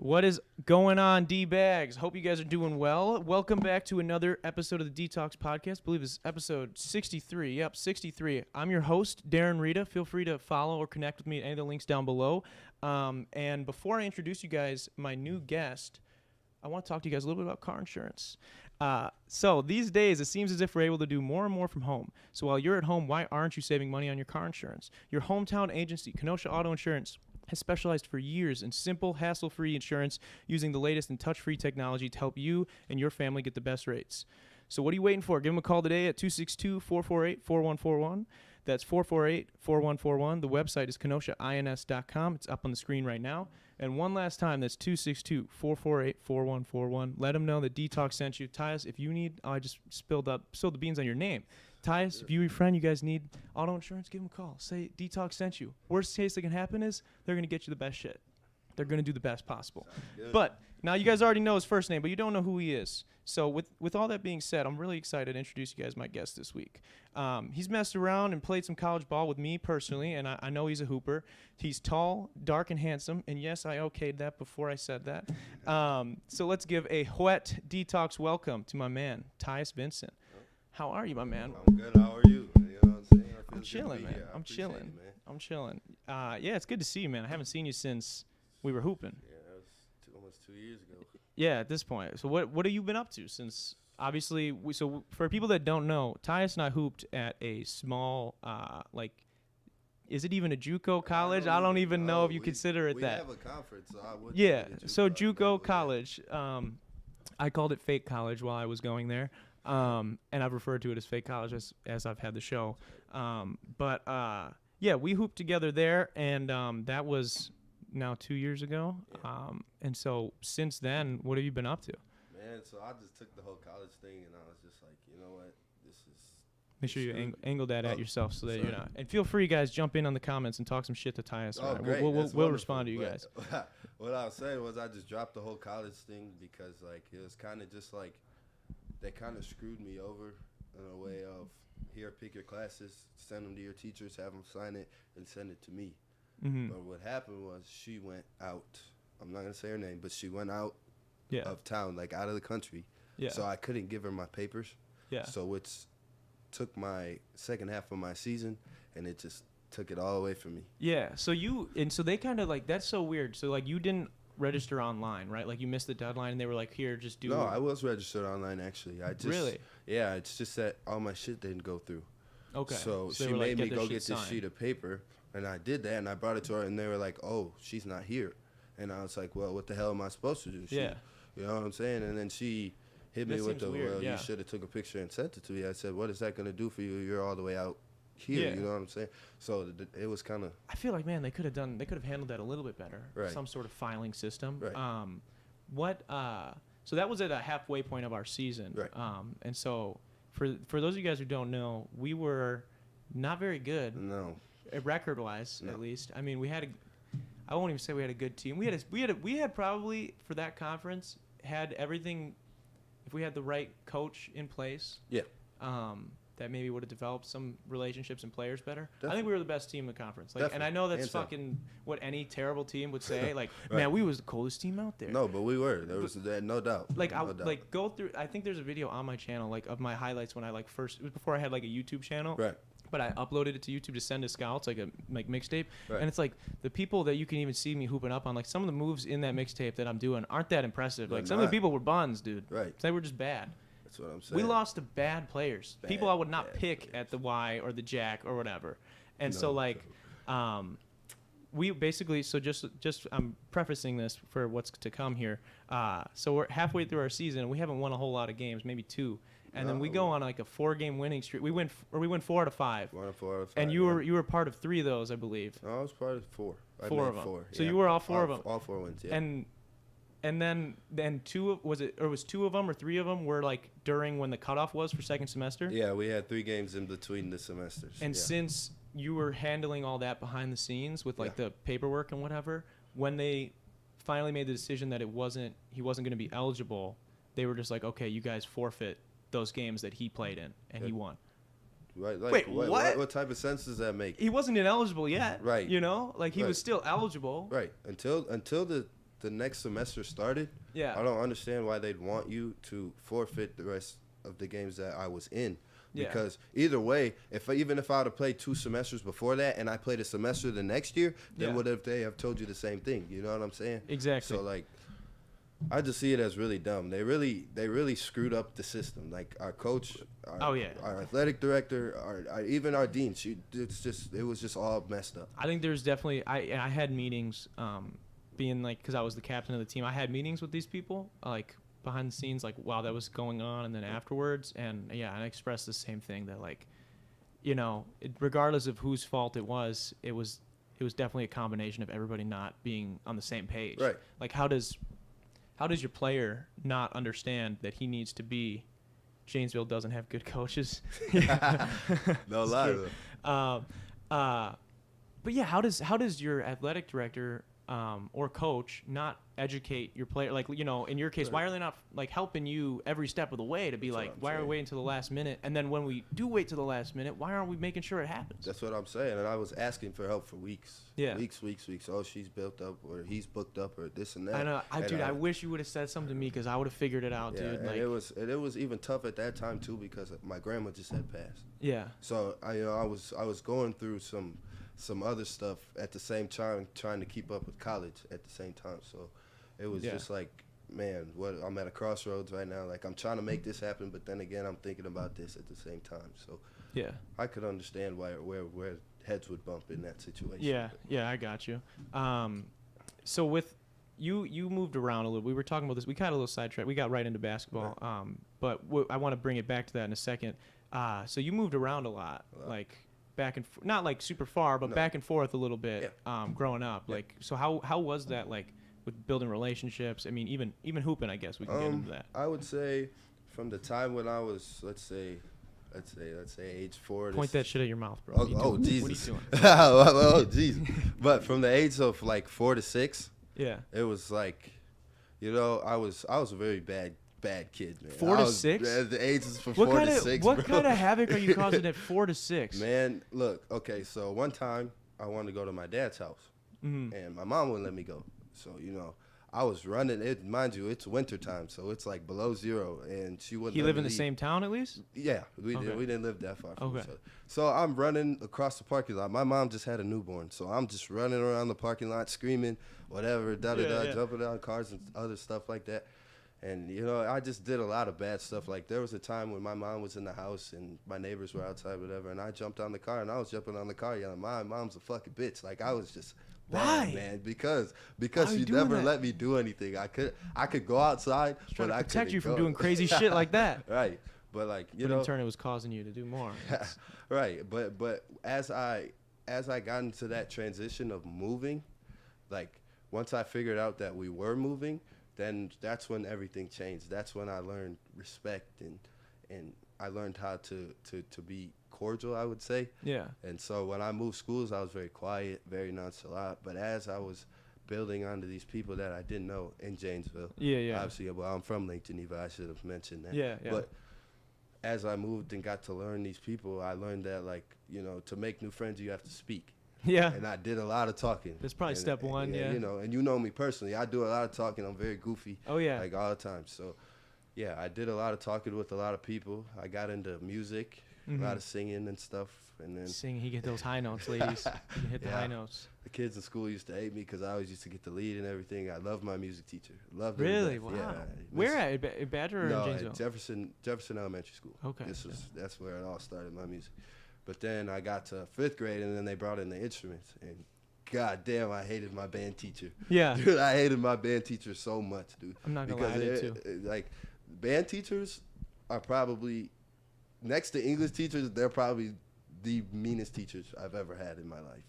What is going on, D-Bags? Hope you guys are doing well. Welcome back to another episode of the Detox Podcast. I believe it's episode 63. Yep, 63. I'm your host, Darren Rita. Feel free to follow or connect with me at any of the links down below. And before I introduce you guys my new guest, I want to talk to you guys a little bit about car insurance. So these days, it seems as if we're able to do more and more from home. So while you're at home, why aren't you saving money on your car insurance? Your hometown agency, Kenosha Auto Insurance, has specialized for years in simple, hassle-free insurance using the latest in touch-free technology to help you and your family get the best rates. So what are you waiting for? Give them a call today at 262-448-4141. That's 448-4141. The website is kenoshains.com. It's up on the screen right now. And one last time, that's 262-448-4141. Let them know that Detox sent you. Tyus, if you need, I just spilled the beans on your name. Tyus, if you and your friend, you guys need auto insurance, give them a call. Say Detox sent you. Worst case that can happen is they're going to get you the best shit. They're going to do the best possible. But now you guys already know his first name, but you don't know who he is. So with all that being said, I'm really excited to introduce you guys my guest this week. He's messed around and played some college ball with me personally, and I know he's a hooper. He's tall, dark, and handsome. And yes, I okayed that before I said that. So let's give a wet Detox welcome to my man, Tyus Vinson. How are you, my man? I'm good. How are you? You know what I'm saying? I'm chilling, man. I'm chilling. I'm chilling. Yeah, it's good to see you, man. I haven't seen you since we were hooping. Yeah, that was almost 2 years ago. Yeah, at this point. So what have you been up to since? Obviously, so for people that don't know, Tyus and I hooped at a small, is it even a JUCO college? I don't even know if you consider it that. We have a conference, so I would. Yeah, so JUCO college. I called it fake college while I was going there. And I've referred to it as fake college as I've had the show. Yeah, we hooped together there, and that was now 2 years ago. Yeah. And so since then, what have you been up to? Man, so I just took the whole college thing, and I was just like, you know what, this is. Make sure you angle that at yourself so that sorry. you're not. And feel free, guys, jump in on the comments and talk some shit to Tyus. Oh, right? great. We'll respond to you guys. What I was saying was I just dropped the whole college thing because, like, it was kind of just like, they kind of screwed me over in a way of, here, pick your classes, send them to your teachers, have them sign it, and send it to me. Mm-hmm. But what happened was she went out. I'm not going to say her name, but she went out Yeah. of town, like out of the country. Yeah. So I couldn't give her my papers. Yeah. So it's took my second half of my season, and it just took it all away from me. Yeah. So they kind of like, that's so weird. So like you didn't register online, right? Like you missed the deadline and they were like, here, just do it. No, I was registered online, actually. Really? Yeah, it's just that all my shit didn't go through. Okay. So they she were like, made me go get signed. this sheet of paper, and I did that, and I brought it to her, and they were like, oh, she's not here. And I was like, well, what the hell am I supposed to do? Yeah. You know what I'm saying? And then she hit me That with seems the, weird, well, yeah. you should have took a picture and sent it to me. I said, what is that going to do for you? You're all the way out here. Yeah. You know what I'm saying? So it was kind of. I feel like, man, they could have handled that a little bit better. Right. Some sort of filing system. Right. So that was at a halfway point of our season. Right. And so for those of you guys who don't know, we were not very good. No. Record-wise, No. at least. I mean, I won't even say we had a good team. We had probably for that conference had everything. If we had the right coach in place, Yeah. that maybe would have developed some relationships and players better. Definitely. I think we were the best team in the conference. Like, and I know that's fucking what any terrible team would say. Like, Right. man, we was the coolest team out there. No, but we were. There was no doubt. Like no doubt. like go through. I think there's a video on my channel like of my highlights when I like first. It was before I had like a YouTube channel. Right. But I uploaded it to YouTube to send to scouts, like a mixtape. Right. And it's like the people that you can even see me hooping up on, like some of the moves in that mixtape that I'm doing aren't that impressive. They're Like some of the not. people were buns, dude. Right. They were just bad. That's what I'm saying. We lost to bad players. Bad, People I would not bad pick players. at the Y or the Jack or whatever. And No, so like, we basically, so just I'm prefacing this for what's to come here. So we're halfway through our season and we haven't won a whole lot of games, maybe 2. And then we go on like a 4-game winning streak. We win 4 out of 5. 1 of 4 out of 5. And you were part of 3 of those, I believe. No, I was part of 4. I 4 made of them. 4. So yeah. you were all 4 of them. All 4 wins. Yeah. And then 2 of, was 2 of them or 3 of them were like during when the cutoff was for second semester? Yeah, we had 3 games in between the semesters. And yeah. since you were handling all that behind the scenes with like the paperwork and whatever, when they finally made the decision that he wasn't going to be eligible, they were just like, okay, you guys forfeit those games that he played in and he won. Right. Like, Wait, what? What type of sense does that make? He wasn't ineligible yet. Right. You know, like he Right. was still eligible. Right. Until the the next semester started, Yeah. I don't understand why they'd want you to forfeit the rest of the games that I was in. Yeah. Because either way, even if I would have played 2 semesters before that and I played a semester the next year, then Yeah. would have they have told you the same thing? You know what I'm saying? Exactly. So like, I just see it as really dumb. They really screwed up the system. Like our coach, our athletic director, even our dean. It was just all messed up. I think there's definitely I had meetings, being like, because I was the captain of the team. I had meetings with these people, like behind the scenes, like while that was going on, and then afterwards, and I expressed the same thing, that like, regardless of whose fault it was definitely a combination of everybody not being on the same page. Right. Like how does your player not understand that he needs to be? Janesville doesn't have good coaches. No lie. But yeah, how does your athletic director or coach not educate your player? Like, in your case, why are they not like helping you every step of the way to be like, why are we waiting till the last minute? And then when we do wait till the last minute, why aren't we making sure it happens? That's what I'm saying. And I was asking for help for weeks. Yeah. Weeks. Oh, she's built up, or he's booked up, or this and that. I know. I wish you would have said something to me, because I would have figured it out, dude. And like, it was even tough at that time too, because my grandma just had passed. Yeah. So I was going through some other stuff at the same time, trying to keep up with college at the same time. So it was just like, man, I'm at a crossroads right now. Like, I'm trying to make this happen, but then again, I'm thinking about this at the same time. So yeah, I could understand where heads would bump in that situation. Yeah, I got you. So with you moved around a little. We were talking about this. We got a little sidetracked. We got right into basketball. Right. But I want to bring it back to that in a second. So you moved around a lot. Like back and not like super far, but back and forth a little bit. Yeah. Growing up, like, so how was that, like, with building relationships? I mean, even hooping, I guess we can get into that. I would say from the time when I was, let's say age 4 to Point that shit at your mouth, bro. Oh, Jesus. What are you doing? Oh, Jesus. But from the age of like 4 to 6, yeah, it was like, I was a very bad kid, man. 4 to 6? The ages from 4 to 6. What kind of havoc are you causing at 4 to 6? Man, look, okay, so one time I wanted to go to my dad's house, and my mom wouldn't let me go. So, I was running it. Mind you, it's winter time, so it's like below 0, and she wouldn't. He let live me in the leave. same town at least? Yeah, we didn't live that far from Okay. each other. So I'm running across the parking lot. My mom just had a newborn, so I'm just running around the parking lot screaming, whatever, jumping out of cars and other stuff like that. And, I just did a lot of bad stuff. Like, there was a time when my mom was in the house and my neighbors were outside, whatever, and I jumped on the car, and I was jumping on the car yelling, my mom's a fucking bitch. Like, I was just bad, man, because she never let me do anything. I could go outside, but I couldn't protect you from go. doing crazy shit like that. Right. But, like, but in turn, it was causing you to do more. Right. But as I got into that transition of moving, like, once I figured out that we were moving, then that's when everything changed. That's when I learned respect and I learned how to be cordial, I would say. Yeah. And so when I moved schools, I was very quiet, very nonchalant. But as I was building onto these people that I didn't know in Janesville. Yeah. Obviously, well, I'm from Lake Geneva. I should have mentioned that. Yeah. But as I moved and got to learn these people, I learned that, like, to make new friends, you have to speak. Yeah. And I did a lot of talking. That's probably step one, yeah. And you know me personally. I do a lot of talking. I'm very goofy. Oh, yeah. Like, all the time. So, yeah, I did a lot of talking with a lot of people. I got into music, a lot of singing and stuff. And then sing, he get those high notes, ladies. You can hit the high notes. The kids in school used to hate me because I always used to get the lead and everything. I loved my music teacher. Loved it. Really? Wow. Yeah. Where at? In Badger or in Janesville? At Jefferson Elementary School. Okay. That's where it all started, my music. But then I got to 5th grade, and then they brought in the instruments. And God damn, I hated my band teacher. Yeah. Dude, I hated my band teacher so much, dude. I'm not going to lie, I did too. Like, band teachers are probably, next to English teachers, they're probably the meanest teachers I've ever had in my life.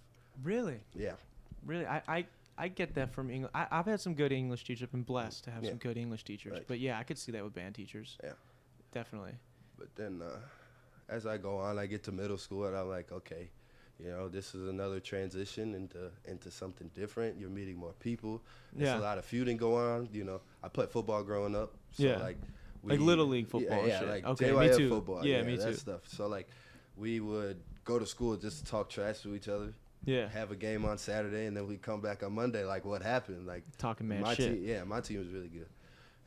Really? Yeah. Really? I get that from English. I've had some good English teachers. I've been blessed to have some good English teachers. Right. But, yeah, I could see that with band teachers. Yeah. Definitely. But then as I go on, I get to middle school, and I'm like, okay, this is another transition into something different. You're meeting more people. There's a lot of feuding going on. I played football growing up. So like Little League football. Yeah, shit. Like okay, JYF me too. football. Yeah, me that too. Stuff. So, like, we would go to school just to talk trash to each other. Yeah. have a game on Saturday, and then we come back on Monday. Like, what happened? Like, Talking mad my shit. team, my team was really good.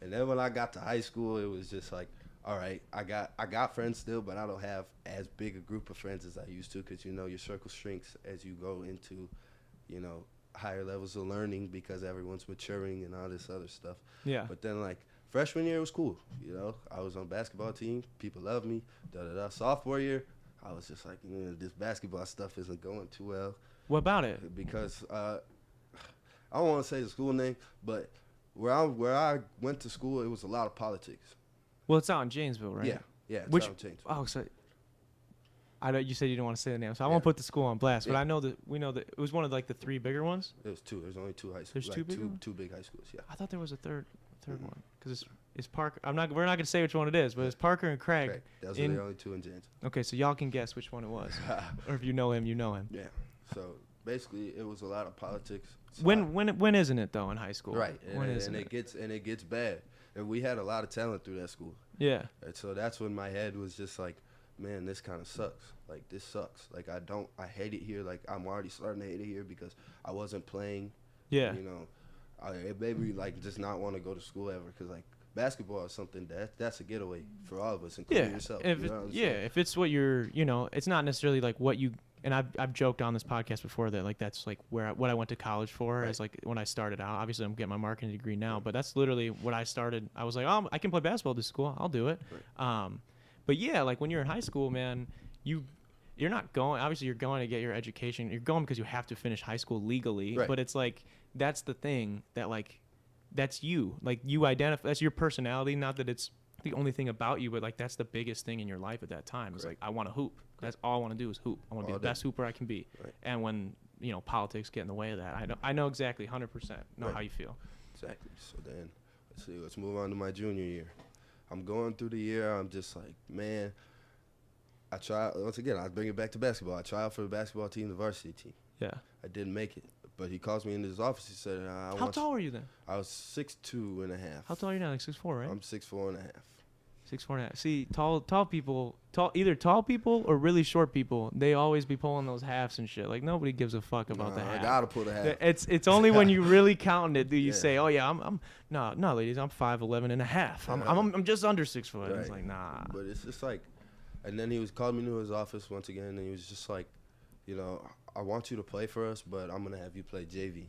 And then when I got to high school, it was just like, all right, I got friends still, but I don't have as big a group of friends as I used to, because your circle shrinks as you go into, higher levels of learning, because everyone's maturing and all this other stuff. Yeah. But then, like, freshman year was cool. I was on basketball team. People loved me. Sophomore year, I was just like, this basketball stuff isn't going too well. What about it? Because I don't want to say the school name, but where I went to school, it was a lot of politics. Well, it's out in Janesville, right? Yeah. It's Which, out in Janesville. oh, so I know you said you didn't want to say the name, so I Yeah. won't put the school on blast. But Yeah. I know that we know that it was one of like the 3 bigger ones. It was 2. There's only 2 high schools. There's 2 big ones? 2 big high schools. Yeah. I thought there was a third Mhm. one, because it's Parker. We're not gonna say which one it is, but it's Parker and Craig. Correct. Those are the only 2 in Janesville. Okay, so y'all can guess which one it was, or if you know him, you know him. Yeah. So basically, it was a lot of politics. So When isn't it though in high school? right. When And isn't it gets bad. And we had a lot of talent through that school. Yeah. And so that's when my head was just like, man, this kind of sucks. Like, this sucks. Like, I hate it here. Like, I'm already starting to hate it here because I wasn't playing. Yeah. It made me, like, just not want to go to school ever, because, like, basketball is something that's a getaway for all of us, including yourself. If it's what you're, it's not necessarily like what you. And I've joked on this podcast before that, like, that's like what I went to college for, Right. is like when I started out. Obviously, I'm getting my marketing degree now, but that's literally what I started. I was like, oh, I can play basketball at this school. I'll do it. Right. But yeah, like when you're in high school, man, you're not going. Obviously, you're going to get your education. You're going because you have to finish high school legally. Right. But it's like that's the thing that like that's you. Like you identify. That's your personality. Not that it's the only thing about you, but like that's the biggest thing in your life at that time. It's like I want to hoop. That's all I want to do is hoop. I want to be the best hooper I can be. Right. And when politics get in the way of that, I know exactly 100% know Right. how you feel. Exactly. So then, let's move on to my junior year. I'm going through the year. I'm just like, man, I bring it back to basketball. I tried for the basketball team, the varsity team. Yeah. I didn't make it. But he calls me into his office. He said, How tall were you then? I was 6'2" and a half. How tall are you now? Like 6'4", right? I'm 6'4" and a half. 6'4" and a half. See, tall people, either tall people or really short people, they always be pulling those halves and shit. Like nobody gives a fuck about the half. I gotta pull the half. It's only when you really counting it do you Yeah. say, oh yeah, I'm no ladies, I'm 5'11" and a half. I'm just under 6 foot. Right. It's like nah. But it's just like, and then he was calling me into his office once again, and he was just like, I want you to play for us, but I'm gonna have you play JV.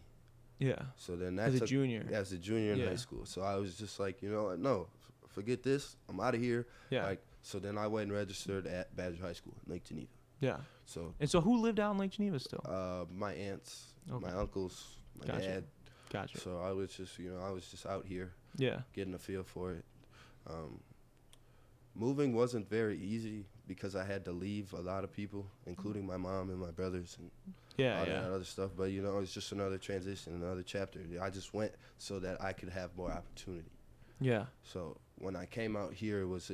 Yeah. So then As a junior. As a junior in Yeah. high school. So I was just like, no, forget this. I'm out of here. Yeah. Like, so then I went and registered at Badger High School in Lake Geneva. Yeah. So And so who lived out in Lake Geneva still? my aunts, Okay. my uncles, my Gotcha. dad. Gotcha. So I was just out here Yeah. getting a feel for it. Moving wasn't very easy because I had to leave a lot of people, including my mom and my brothers and all that other stuff. But it's just another transition, another chapter. I just went so that I could have more opportunity. Yeah. So when I came out here, it was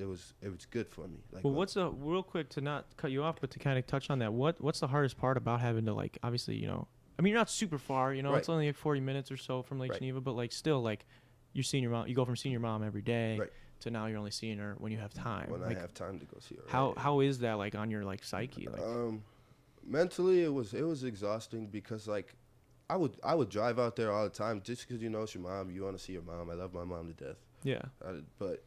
good for me. Like, Well, real quick to not cut you off, but to kind of touch on that, what's the hardest part about having to, like, obviously, I mean, you're not super far, Right. it's only like 40 minutes or so from Lake Right. Geneva, but like still, like, you're seeing your mom, you go from seeing your mom every day Right. to now you're only seeing her when you have time. when Like, I have time to go see her. how is that, like, on your, like, psyche? Like, Mentally, it was exhausting because, like, I would drive out there all the time just because it's your mom. You want to see your mom. I love my mom to death. yeah. But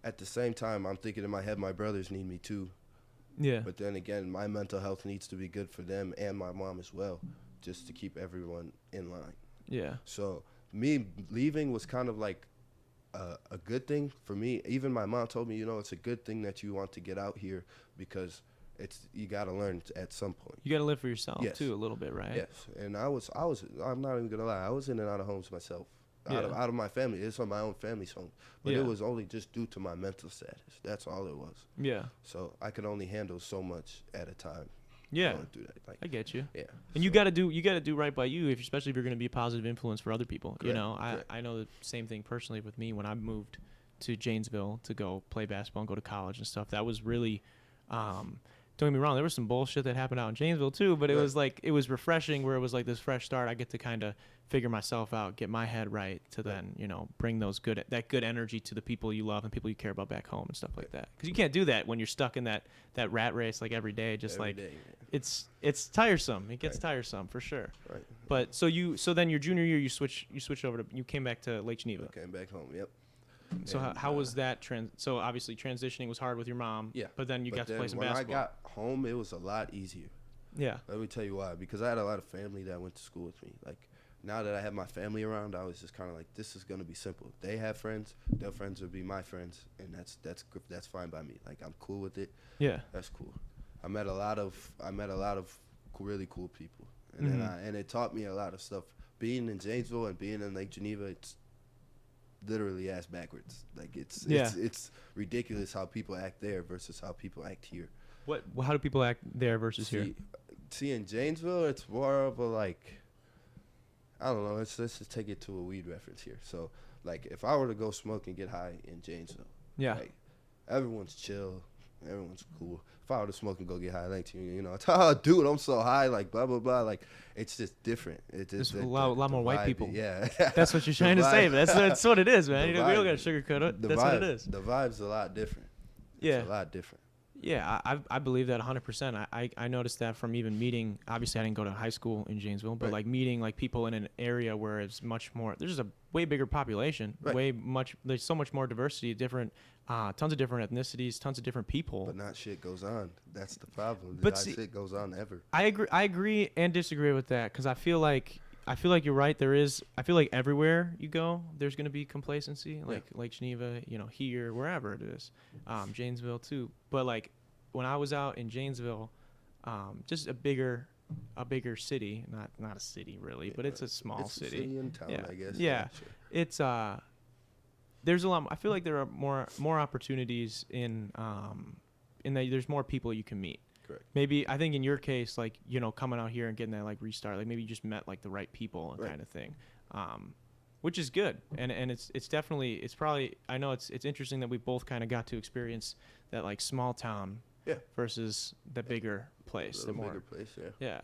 at the same time, I'm thinking in my head, my brothers need me too. Yeah. But then again, my mental health needs to be good for them and my mom as well, just to keep everyone in line. Yeah. So me leaving was kind of like a good thing for me. Even my mom told me, it's a good thing that you want to get out here because you got to learn at some point. You got to live for yourself, Yes. too, a little bit, right? Yes, and I'm not even gonna lie, I was in and out of homes myself. Yeah. Out of my family. It's on my own family's home. But Yeah. it was only just due to my mental status. That's all it was. Yeah. So I could only handle so much at a time. Yeah. Going through that. Like, I get you. yeah. And you got to do right by you, especially if you're going to be a positive influence for other people. Correct, I correct. know the same thing personally with me when I moved to Janesville to go play basketball and go to college and stuff. That was really don't get me wrong, there was some bullshit that happened out in Janesville too, but it Right. was like, it was refreshing where it was like this fresh start. I get to kind of figure myself out, get my head right to then, you know, bring that good energy to the people you love and people you care about back home and stuff like that. Because you can't do that when you're stuck in that rat race like every day. Just Every like day, it's tiresome. It gets Right. tiresome for sure. right. But so then your junior year you switched over to, you came back to Lake Geneva. Came back home. Yep. So And, how was that so obviously transitioning was hard with your mom. Yeah. But then you got to play some when basketball. I got home, it was a lot easier. Yeah. Let me tell you why. Because I had a lot of family that went to school with me. Like, now that I have my family around, I was just kind of like, this is gonna be simple. They have friends, their friends will be my friends, and that's fine by me. Like, I'm cool with it. Yeah. That's cool. I met a lot of really cool people, and then and it taught me a lot of stuff. Being in Janesville and being in Lake Geneva, it's literally ass backwards. Like it's ridiculous how people act there versus how people act here. How do people act there versus here? See, in Janesville, it's more of a like, I don't know. Let's just take it to a weed reference here. So, like, if I were to go smoke and get high in Janesville, Yeah. like, everyone's chill, everyone's cool. If I were to smoke and go get high, like, you know, oh, dude, I'm so high, like, blah blah blah. Like, it's just different. It's just There's a lot more white vibe, people. Yeah, That's what you're The trying to say, vibe- but that's what it is, man. the We don't vibe- got to sugarcoat it. the That's vibe, what it is. The vibe's a lot different. Yeah. It's a lot different. Yeah, I believe that 100%. I noticed that from even meeting, obviously I didn't go to high school in Janesville, but Right. like meeting like people in an area where it's much more, there's a way bigger population, Right. there's so much more diversity, tons of different ethnicities, tons of different people. But not shit goes on. That's the problem. But Not see- shit goes on ever. I agree and disagree with that because I feel like you're right. I feel like everywhere you go, there's going to be complacency, like Geneva, you know, here, wherever it is, Janesville too. But like when I was out in Janesville, just a bigger city, not a city really, but it's a small It's a city. city in town, Yeah. I guess. Yeah. Sure. It's there's a lot. I feel like there are more opportunities in that there's more people you can meet. Correct. Maybe I think in your case, like, you know, coming out here and getting that like restart, like maybe you just met like the right people and Right. kind of thing, which is good. And it's definitely, it's probably, I know it's interesting that we both kind of got to experience that like small town versus the bigger place, A the little more bigger place, yeah. yeah.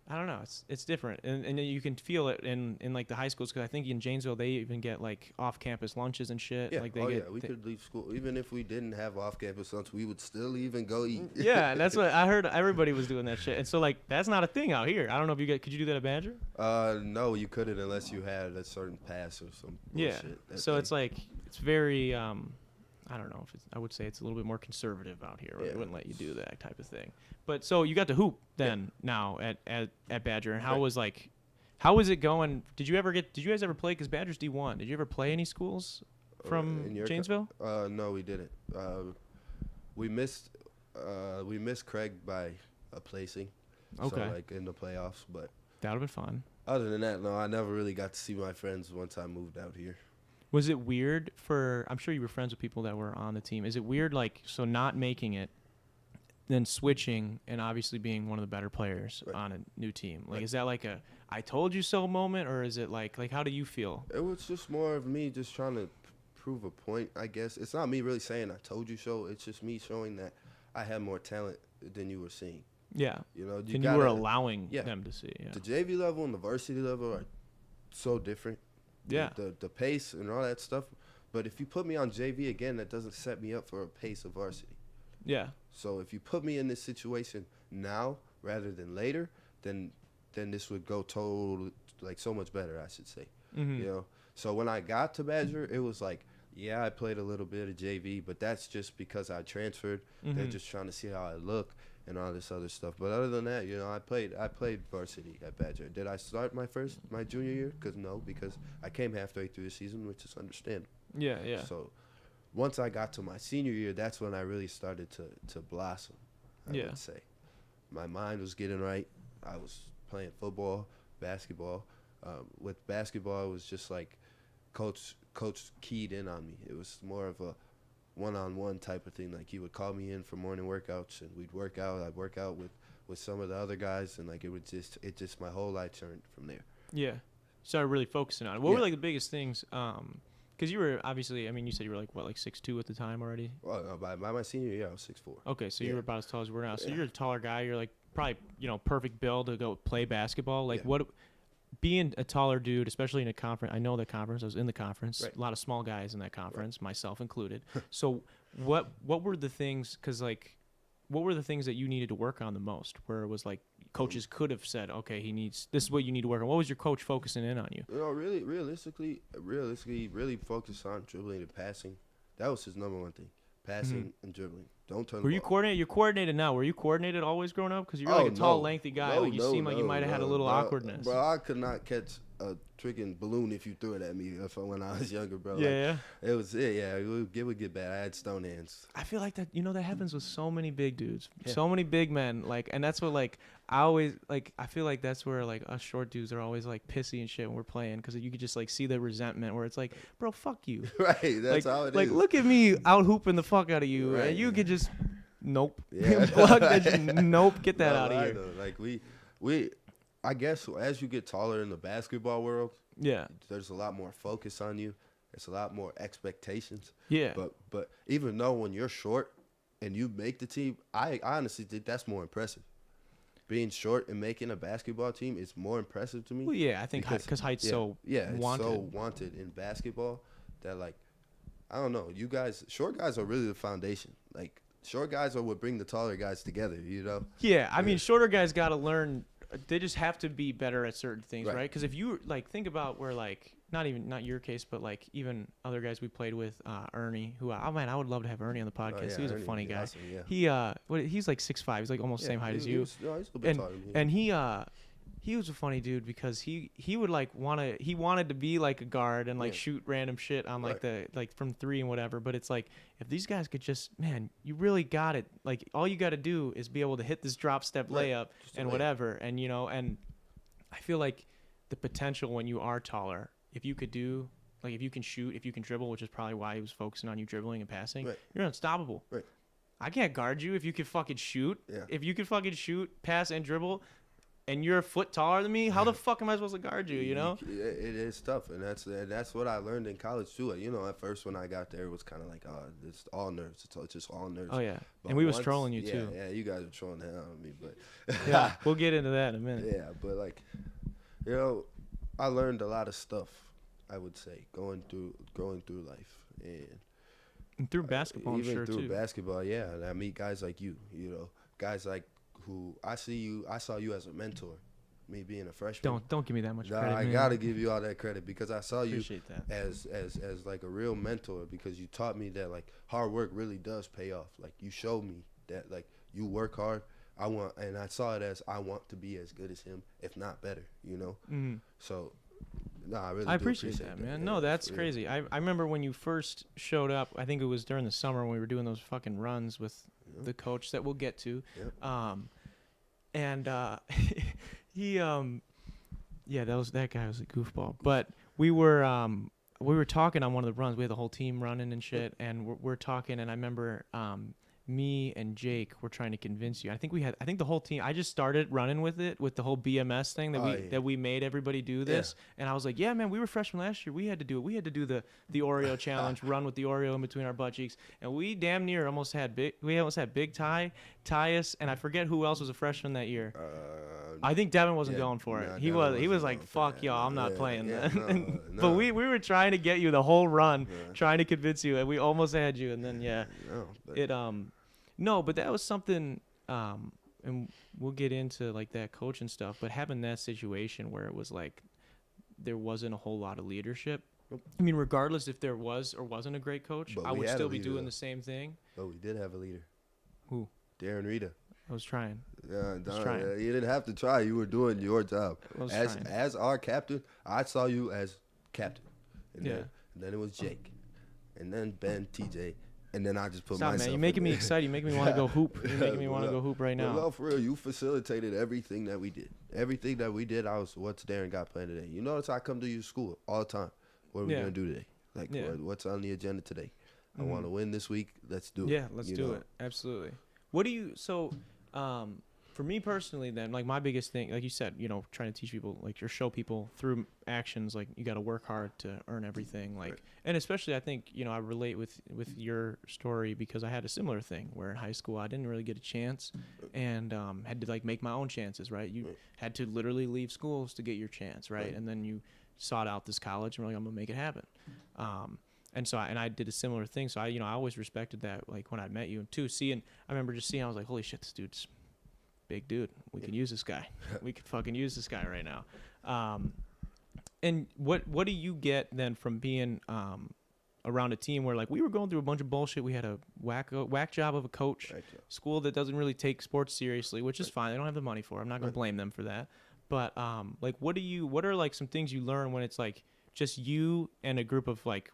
I don't know. It's different, and you can feel it in like the high schools because I think in Janesville they even get like off-campus lunches and shit. Yeah. Like they get we could leave school even if we didn't have off-campus lunch. We would still even go eat. Yeah, and that's what I heard. Everybody was doing that shit, and so like that's not a thing out here. I don't know if could you do that at Badger? No, you couldn't unless you had a certain pass or some Yeah. bullshit. So it's like it's very I don't know if I would say it's a little bit more conservative out here. Where They Yeah. wouldn't let you do that type of thing. But so you got to hoop then now at Badger, and how was it going? Did you guys ever play? Because Badger's D1. Did you ever play any schools from in your Janesville? No, we didn't. We missed Craig by a placing. Okay. So like in the playoffs, but That would have been fun. other than that, no, I never really got to see my friends once I moved out here. Was it weird I'm sure you were friends with people that were on the team. Is it weird, like, so not making it, then switching and obviously being one of the better players on a new team? Like, is that like a I told you so moment, or is it like how do you feel? It was just more of me just trying to prove a point, I guess. It's not me really saying I told you so. It's just me showing that I had more talent than you were seeing. Yeah. You know, You were allowing them to see. Yeah. The JV level and the varsity level are so different. Yeah. The pace and all that stuff. But if you put me on JV again, that doesn't set me up for a pace of varsity. Yeah. So if you put me in this situation now rather than later, then this would go so much better, I should say. Mm-hmm. You know. So when I got to Badger, it was like, yeah, I played a little bit of JV, but that's just because I transferred. Mm-hmm. They're just trying to see how I look and all this other stuff. But other than that, you know, I played varsity at Badger. Did I start my junior year? Because I came halfway through the season, which is understandable. Yeah, yeah. So once I got to my senior year, that's when I really started to blossom, I would say. My mind was getting right. I was playing football, basketball. With basketball, it was just like coach keyed in on me. It was more of a one-on-one type of thing. Like, he would call me in for morning workouts, and we'd work out. I'd work out with some of the other guys, and like it just my whole life turned from there. Yeah. Started really focusing on it. What were like the biggest things? Because Because you were obviously, I mean, you said you were like, what, like 6'2" at the time already? Well, by my senior year, I was 6'4". Okay, so Yeah. you were about as tall as we're now. So Yeah. you're a taller guy. You're like probably, perfect build to go play basketball. Like, Yeah. what, being a taller dude, especially in a conference, I know the conference, I was in the conference, Right. a lot of small guys in that conference, myself included. So what were the things, because like, what were the things that you needed to work on the most, where it was like coaches could have said, okay, this is what you need to work on? What was your coach focusing in on you? Really, realistically, really focus on dribbling and passing. That was his number one thing: passing and dribbling. Don't turn. Were you coordinated? You're coordinated now. Were you coordinated always growing up? Because you're like a tall, lengthy guy. Like you seem like you might have had a little awkwardness. Bro, I could not catch a freaking balloon if you threw it at me when I was younger, bro. Yeah, It would get bad. I had stone hands. I feel like that, that happens with so many big dudes, Yeah. so many big men. Like, and that's what, like, I always, like, I feel like that's where, like, us short dudes are always, like, pissy and shit when we're playing. Because you could just, like, see the resentment where it's like, bro, fuck you. Right, that's how it is. Like, look at me out hooping the fuck out of you. Right, And you could just, nope. Yeah. Plug that, nope, get that out of here. Like, we, I guess as you get taller in the basketball world, Yeah. there's a lot more focus on you. There's a lot more expectations. Yeah. But even though when you're short and you make the team, I honestly think that's more impressive. Being short and making a basketball team is more impressive to me. Well, yeah, I think because height's so it's wanted. so wanted in basketball that, like, I don't know. You guys, short guys are really the foundation. Like, short guys are what bring the taller guys together, Yeah, I mean, shorter guys got to learn. They just have to be better at certain things, right? Because if you, like, think about where, like, not your case, but, like, even other guys we played with, Ernie, who, I would love to have Ernie on the podcast. He was Ernie, a funny guy. Awesome, yeah. He's like 6'5". He's like almost the same height as you. He's a little bit taller than me. And he was a funny dude because he would like he wanted to be like a guard and like shoot random shit on like from three and whatever. But it's like, if these guys could just, man, you really got it. Like, all you got to do is be able to hit this drop step layup and whatever. And, and I feel like the potential when you are taller, if you could do, like, if you can shoot, if you can dribble, which is probably why he was focusing on you dribbling and passing, you're unstoppable. Right. I can't guard you if you can fucking shoot. Yeah. If you can fucking shoot, pass, and dribble, and you're a foot taller than me, how the fuck am I supposed to guard you, It is tough, and that's what I learned in college, too. At first when I got there, it was kind of like, oh, it's all nerves. It's just all nerves. Oh, yeah. But and we was trolling you, too. Yeah, you guys were trolling the hell out of me. But yeah, we'll get into that in a minute. Yeah, but, like, I learned a lot of stuff, I would say, going through life. And through basketball, even I'm sure, through too. basketball, yeah. And I meet guys like you, guys like who I saw you as a mentor. Me being a freshman. Don't give me that much credit. I gotta give you all that credit because I saw you that. as like a real mentor, because you taught me that, like, hard work really does pay off. Like, you showed me that, like, you work hard. And I saw it as I want to be as good as him, if not better. Mm-hmm. So. No, I really appreciate that, man. Yeah, no, that's crazy. I remember when you first showed up, I think it was during the summer when we were doing those fucking runs with the coach that we'll get to. Yep. And he that guy was a goofball. But we were talking on one of the runs. We had the whole team running and shit, and we're talking, and I remember me and Jake were trying to convince you. I think the whole team. I just started running with the whole BMS thing that we made everybody do this. And I was like, yeah, man, we were freshmen last year. We had to do it. We had to do the Oreo challenge, run with the Oreo in between our butt cheeks. And we damn near almost had Big Tyus, and I forget who else was a freshman that year. I think Devin wasn't going for it. He was like, fuck y'all, I'm not playing that. No. But we were trying to get you the whole run, trying to convince you, and we almost had you. And then but that was something, and we'll get into like that coaching stuff, but having that situation where it was like there wasn't a whole lot of leadership. I mean, regardless if there was or wasn't a great coach, I would still be doing the same thing. But we did have a leader. Who? Darren Rita. I was trying. Yeah, you didn't have to try. You were doing your job. As our captain, I saw you as captain. And then it was Jake. And then Ben, TJ. And then I just put myself. Man, you're making me excited. You make me want to go hoop. You're making me want to go hoop right now. No, for real, you facilitated everything that we did. Everything that we did, what's Darren got planned today? You notice I come to your school all the time. What are we going to do today? Like, what's on the agenda today? I want to win this week. Let's do it. Yeah, let's do it. Absolutely. What do you, For me personally, then, like my biggest thing, like you said, trying to teach people, like, or show people through actions, like you got to work hard to earn everything, like, Right. and especially I think I relate with your story because I had a similar thing where in high school I didn't really get a chance, and had to like make my own chances, right? You had to literally leave schools to get your chance, right? And then you sought out this college and were like, I'm gonna make it happen. And so I did a similar thing. So I always respected that, like when I met you, and too I remember just seeing, I was like, holy shit, this dude's big dude. We can use this guy. We could fucking use this guy right now. And what do you get then from being around a team where, like, we were going through a bunch of bullshit? We had a whack job of a coach, school that doesn't really take sports seriously, which is fine. They don't have the money for it. I'm not gonna blame them for that. But like, what are like some things you learn when it's like just you and a group of like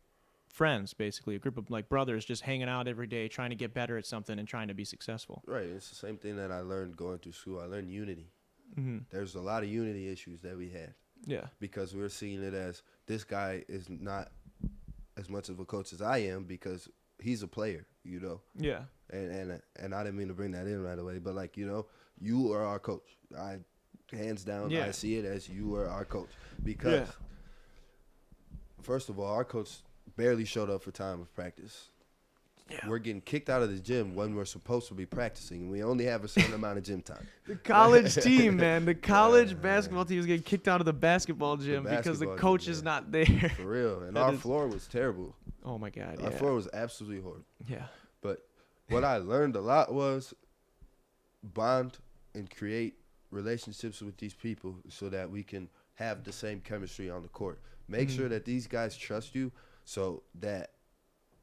friends, basically a group of like brothers just hanging out every day trying to get better at something and trying to be successful? Right. It's the same thing that I learned going through school. I learned unity. Mm-hmm. There's a lot of unity issues that we had. Yeah. Because we're seeing it as this guy is not as much of a coach as I am because he's a player, Yeah. And I didn't mean to bring that in right away, but like, you are our coach. Hands down, I see it as you are our coach. Because first of all, our coach barely showed up for time of practice. Yeah. We're getting kicked out of the gym when we're supposed to be practicing, and we only have a certain amount of gym time. The college team, man. The college basketball team is getting kicked out of the basketball gym because the coach is not there. For real. And our floor was terrible. Oh, my God. Our floor was absolutely horrible. Yeah. But what I learned a lot was bond and create relationships with these people so that we can have the same chemistry on the court. Make sure that these guys trust you so that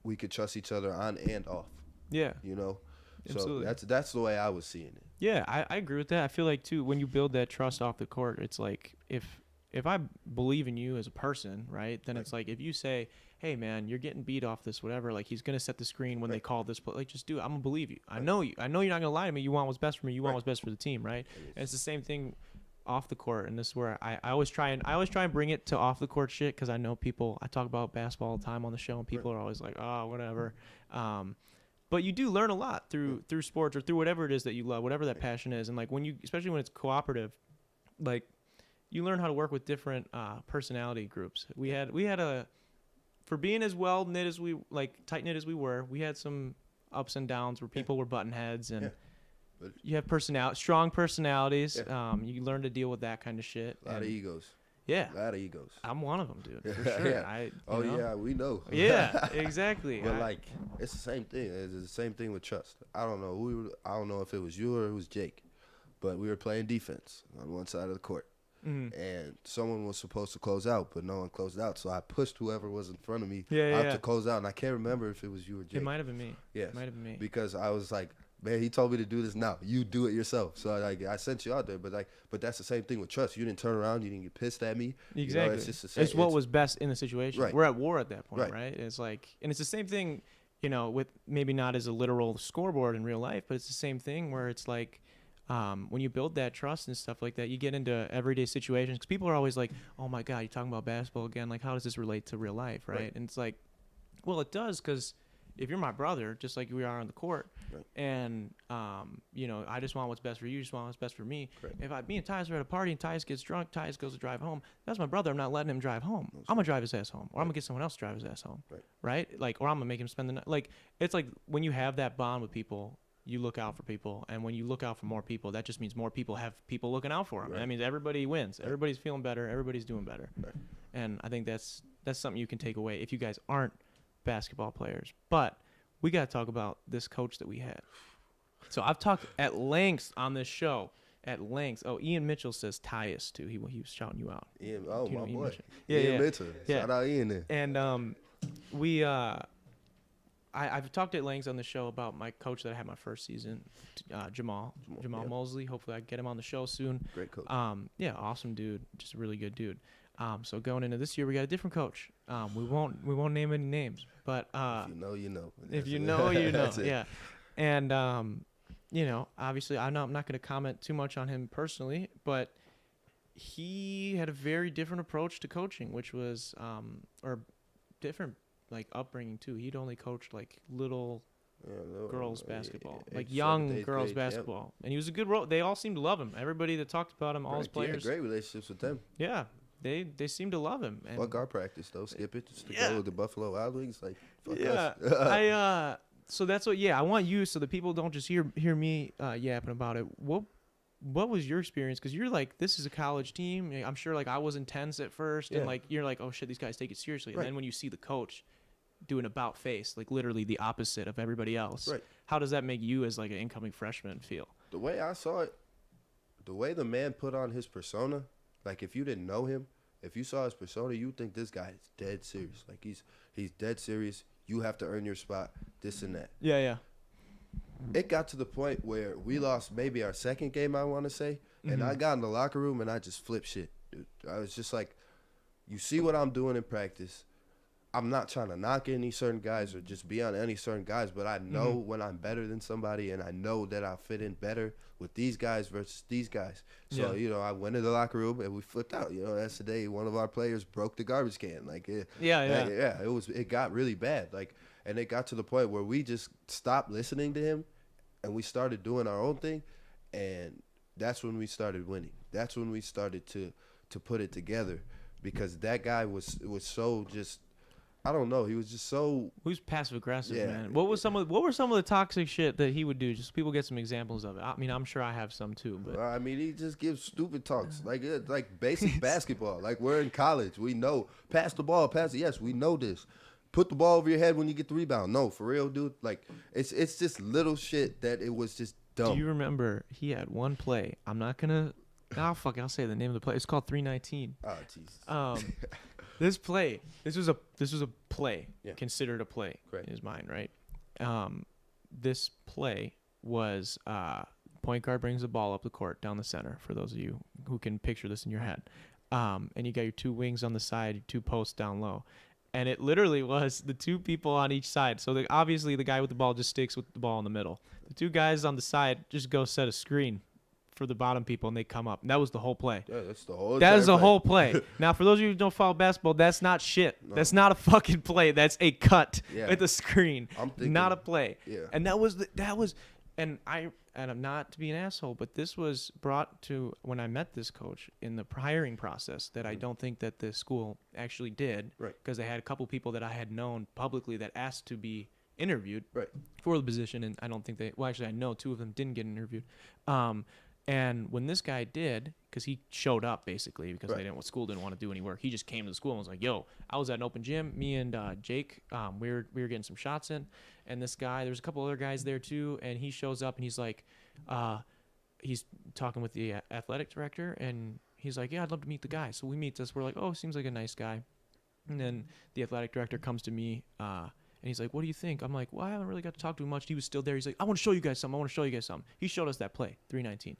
we could trust each other on and off. Yeah. So that's the way I was seeing it. Yeah, I agree with that. I feel like, too, when you build that trust off the court, it's like if I believe in you as a person, right, then it's like if you say, hey, man, you're getting beat off this whatever, like he's going to set the screen when they call this play, like just do it. I'm going to believe you. I know you. I know you're not going to lie to me. You want what's best for me. You want what's best for the team, right? And it's the same thing off the court, and this is where I always try and bring it to off the court shit because I know people. I talk about basketball all the time on the show, and people are always like, oh, whatever. But you do learn a lot through sports or through whatever it is that you love, whatever that passion is, and like especially when it's cooperative, like you learn how to work with different personality groups. We had for being as well knit as we tight knit as we were, we had some ups and downs where people were button heads and. You have strong personalities. You learn to deal with that kind of shit. A lot of egos. Yeah. A lot of egos. I'm one of them, dude. For sure. Yeah, we know. Yeah, exactly. But it's the same thing. It's the same thing with trust. I don't know. I don't know if it was you or it was Jake, but we were playing defense on one side of the court. Mm-hmm. And someone was supposed to close out, but no one closed out. So I pushed whoever was in front of me out to close out. And I can't remember if it was you or Jake. It might have been me. Yes. It might have been me. Because I was like, man, he told me to do this now. You do it yourself. So I sent you out there, but that's the same thing with trust. You didn't turn around. You didn't get pissed at me. Exactly. It's just the same. It's what was best in the situation. Right. We're at war at that point, right? It's like, and it's the same thing, with maybe not as a literal scoreboard in real life, but it's the same thing where it's like, when you build that trust and stuff like that, you get into everyday situations because people are always like, oh my God, you're talking about basketball again. Like, how does this relate to real life, right? And it's like, well, it does because if you're my brother, just like we are on the court, and I just want what's best for you, just want what's best for me. If me and Tyus are at a party and Tyus gets drunk, Tyus goes to drive home. That's my brother. I'm not letting him drive home. I'm gonna drive his ass home, or I'm gonna get someone else to drive his ass home, right? Like, or I'm gonna make him spend the night. Like, it's like when you have that bond with people, you look out for people, and when you look out for more people, that just means more people have people looking out for them. And that means everybody wins. Everybody's feeling better. Everybody's doing better. And I think that's something you can take away if you guys aren't basketball players. But we got to talk about this coach that we had. So I've talked at length on this show. At length. Oh, Ian Mitchell says Tyus too. He was shouting you out. Ian, my boy. Mitchell? Ian Mitchell. Yeah. Shout out Ian there. And I've talked at length on the show about my coach that I had my first season, Jamal Mosley. Hopefully I get him on the show soon. Great coach. Yeah, awesome dude. Just a really good dude. So going into this year, we got a different coach. We won't name any names, but if you know, you know. If you know, you know. Yeah, and obviously, I'm not going to comment too much on him personally, but he had a very different approach to coaching, which was or different like upbringing too. He'd only coached like little girls basketball, like 7th, young 8th girls grade, basketball, and he was a good role. They all seemed to love him. Everybody that talked about him, all his players, He had great relationships with them. yeah, they seem to love him. And Fuck our practice though, skip it just to go with the Buffalo Wild Wings. Like, fuck us. So that's what. Yeah, I want you so that people don't just hear me yapping about it. What was your experience? Because you're like, this is a college team. I'm sure like I was intense at first, and like you're like, oh shit, these guys take it seriously. And then when you see the coach do an about face, like literally the opposite of everybody else, how does that make you as like an incoming freshman feel? The way I saw it, the way the man put on his persona, like if you didn't know him, if you saw his persona, you think this guy is dead serious. Like he's dead serious. You have to earn your spot, this and that. Yeah. It got to the point where we lost maybe our second game, I want to say, and I got in the locker room and I just flipped shit, dude. I was just like, you see what I'm doing in practice. I'm not trying to knock any certain guys or just be on any certain guys, but I know when I'm better than somebody, and I know that I'll fit in better with these guys versus these guys. So, I went in the locker room and we flipped out. That's the day one of our players broke the garbage can. It got really bad. And it got to the point where we just stopped listening to him and we started doing our own thing. And that's when we started winning. That's when we started to put it together, because that guy was so just, I don't know. He was just so. Who's passive aggressive, man? What were some of the toxic shit that he would do? Just so people get some examples of it. I mean, I'm sure I have some too, but he just gives stupid talks, like basic basketball. Like, we're in college, we know pass the ball, pass it. Yes, we know this. Put the ball over your head when you get the rebound. No, for real, dude. Like, it's just little shit that it was just dumb. Do you remember he had one play? I'm not gonna. I'll say the name of the play. It's called 319. Oh, Jesus. This was a play, considered a play in his mind, right? This play was point guard brings the ball up the court down the center, for those of you who can picture this in your head. And you got your two wings on the side, 2 posts down low. And it literally was the 2 people on each side. So obviously the guy with the ball just sticks with the ball in the middle. The 2 guys on the side just go set a screen for the bottom people, and they come up. And that was the whole play. Yeah, that's the whole. That is the whole play. Now, for those of you who don't follow basketball, that's not shit. No. That's not a fucking play. That's a cut with a screen. I'm thinking, not a play. Yeah. And and I'm not to be an asshole, but this was brought to when I met this coach in the hiring process that I don't think that the school actually did, because they had a couple people that I had known publicly that asked to be interviewed for the position, and I don't think I know 2 of them didn't get interviewed. And when this guy did, because he showed up basically because school didn't want to do any work, he just came to the school and was like, "Yo, I was at an open gym. Me and Jake, we were getting some shots in, and this guy, there's a couple other guys there too, and he shows up and he's like, he's talking with the athletic director, and he's like, yeah, I'd love to meet the guy. So we meet us. We're like, oh, seems like a nice guy. And then the athletic director comes to me, and he's like, what do you think? I'm like, well, I haven't really got to talk to him much. He was still there. He's like, I want to show you guys something. He showed us that play, 319.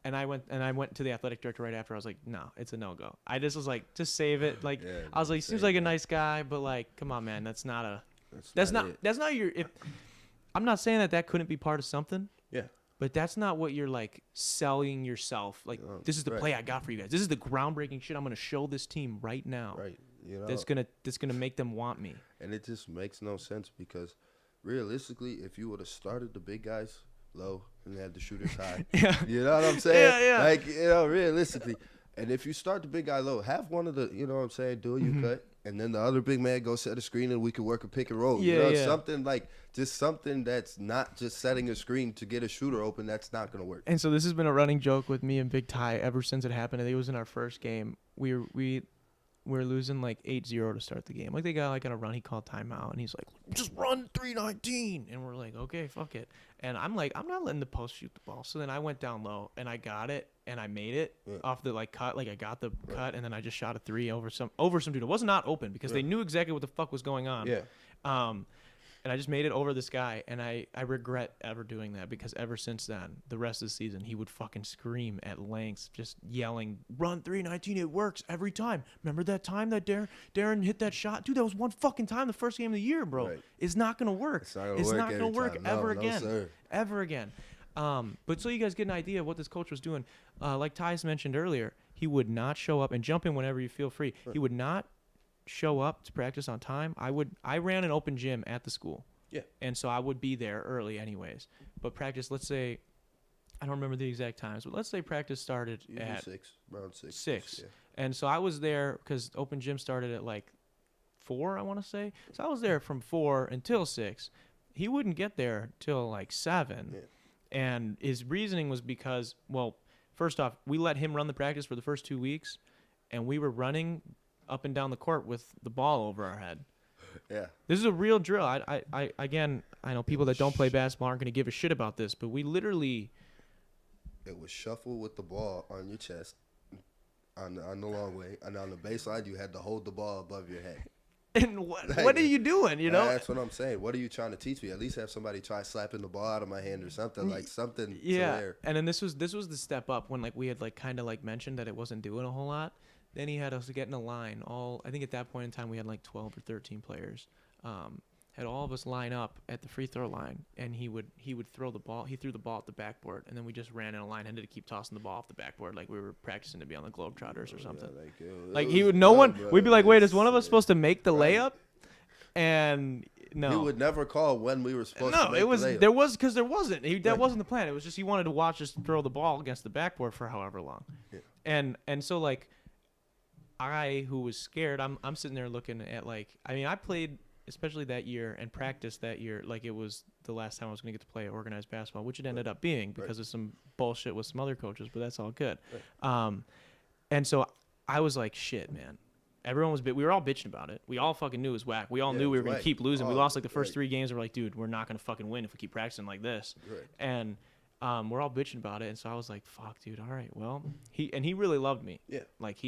And I went to the athletic director right after. I was like, no, it's a no-go. I just was like, just save it. Like, yeah, I was like, seems like a nice guy, but like, come on, man, that's not your. If I'm not saying that couldn't be part of something. Yeah. But that's not what you're like selling yourself. Like, this is the play I got for you guys. This is the groundbreaking shit I'm gonna show this team right now. Right. You know. That's gonna make them want me. And it just makes no sense because, realistically, if you would have started the big guys low and had the shooters high. Yeah. You know what I'm saying? Yeah. Like, realistically. And if you start the big guy low, have one of the, you know what I'm saying, do your cut, and then the other big man go set a screen and we can work a pick and roll. Yeah, something like just something that's not just setting a screen to get a shooter open. That's not going to work. And so this has been a running joke with me and Big Ty ever since it happened. I think it was in our first game. We were losing like 8-0 to start the game. Like they got like on a run, he called timeout, and he's like, just run 319. And we're like, okay, fuck it. And I'm like, I'm not letting the post shoot the ball. So then I went down low and I got it and I made it off the like cut. Like I got the cut and then I just shot a 3 over some dude. It was not open because they knew exactly what the fuck was going on. Yeah. And I just made it over this guy, and I regret ever doing that because ever since then, the rest of the season, he would fucking scream at lengths, just yelling, run 319, it works every time. Remember that time that Darren hit that shot? Dude, that was one fucking time the first game of the year, bro. Right. It's not going to work. It's not going to work ever again. Sir. Ever again. But so you guys get an idea of what this coach was doing. Like Tyus mentioned earlier, he would not show up, and jump in whenever you feel free. He would not show up to practice on time. I ran an open gym at the school. Yeah. And so I would be there early anyways. But practice, let's say, I don't remember the exact times, but let's say practice started Usually at 6, around 6. 6. Yeah. And so I was there because open gym started at like 4, I want to say. So I was there from 4 until 6. He wouldn't get there till like 7. Yeah. And his reasoning was because, well, first off, we let him run the practice for the first 2 weeks, and we were running up and down the court with the ball over our head. Yeah. This is a real drill. Again, I know people that don't play basketball aren't going to give a shit about this, but we literally... It was shuffle with the ball on your chest on the long way, and on the baseline, you had to hold the ball above your head. And what are you doing, you know? That's what I'm saying. What are you trying to teach me? At least have somebody try slapping the ball out of my hand or something, like something Yeah. to where. And then this was the step up when like we had like kind of like mentioned that it wasn't doing a whole lot. Then he had us get in a line. I think at that point in time we had like 12 or 13 players. Had all of us line up at the free throw line, and he would throw the ball. He threw the ball at the backboard, and then we just ran in a line and had to keep tossing the ball off the backboard like we were practicing to be on the Globetrotters or something. Yeah, Like he would, no one. We'd be like, wait, is one of us supposed to make the layup? And no, He would never call when we were supposed to. no, make it was the layup. there was because there wasn't. That Right. wasn't the plan. It was just he wanted to watch us throw the ball against the backboard for however long. Yeah. And so like, I who was scared, I'm sitting there looking at like, I mean, I played especially that year and practiced that year like it was the last time I was going to get to play organized basketball, which it ended up being because of some bullshit with some other coaches, but that's all good. Right. And so I was like, shit, man. Everyone was, we were all bitching about it. We all fucking knew it was whack. We all Yeah, knew it we was were going to whack. keep losing. We Oh, lost like the first right. 3 games. We're like, dude, we're not going to fucking win if we keep practicing like this. Right. And we're all bitching about it. And so I was like, fuck, dude. All right, well, he really loved me. Yeah. Like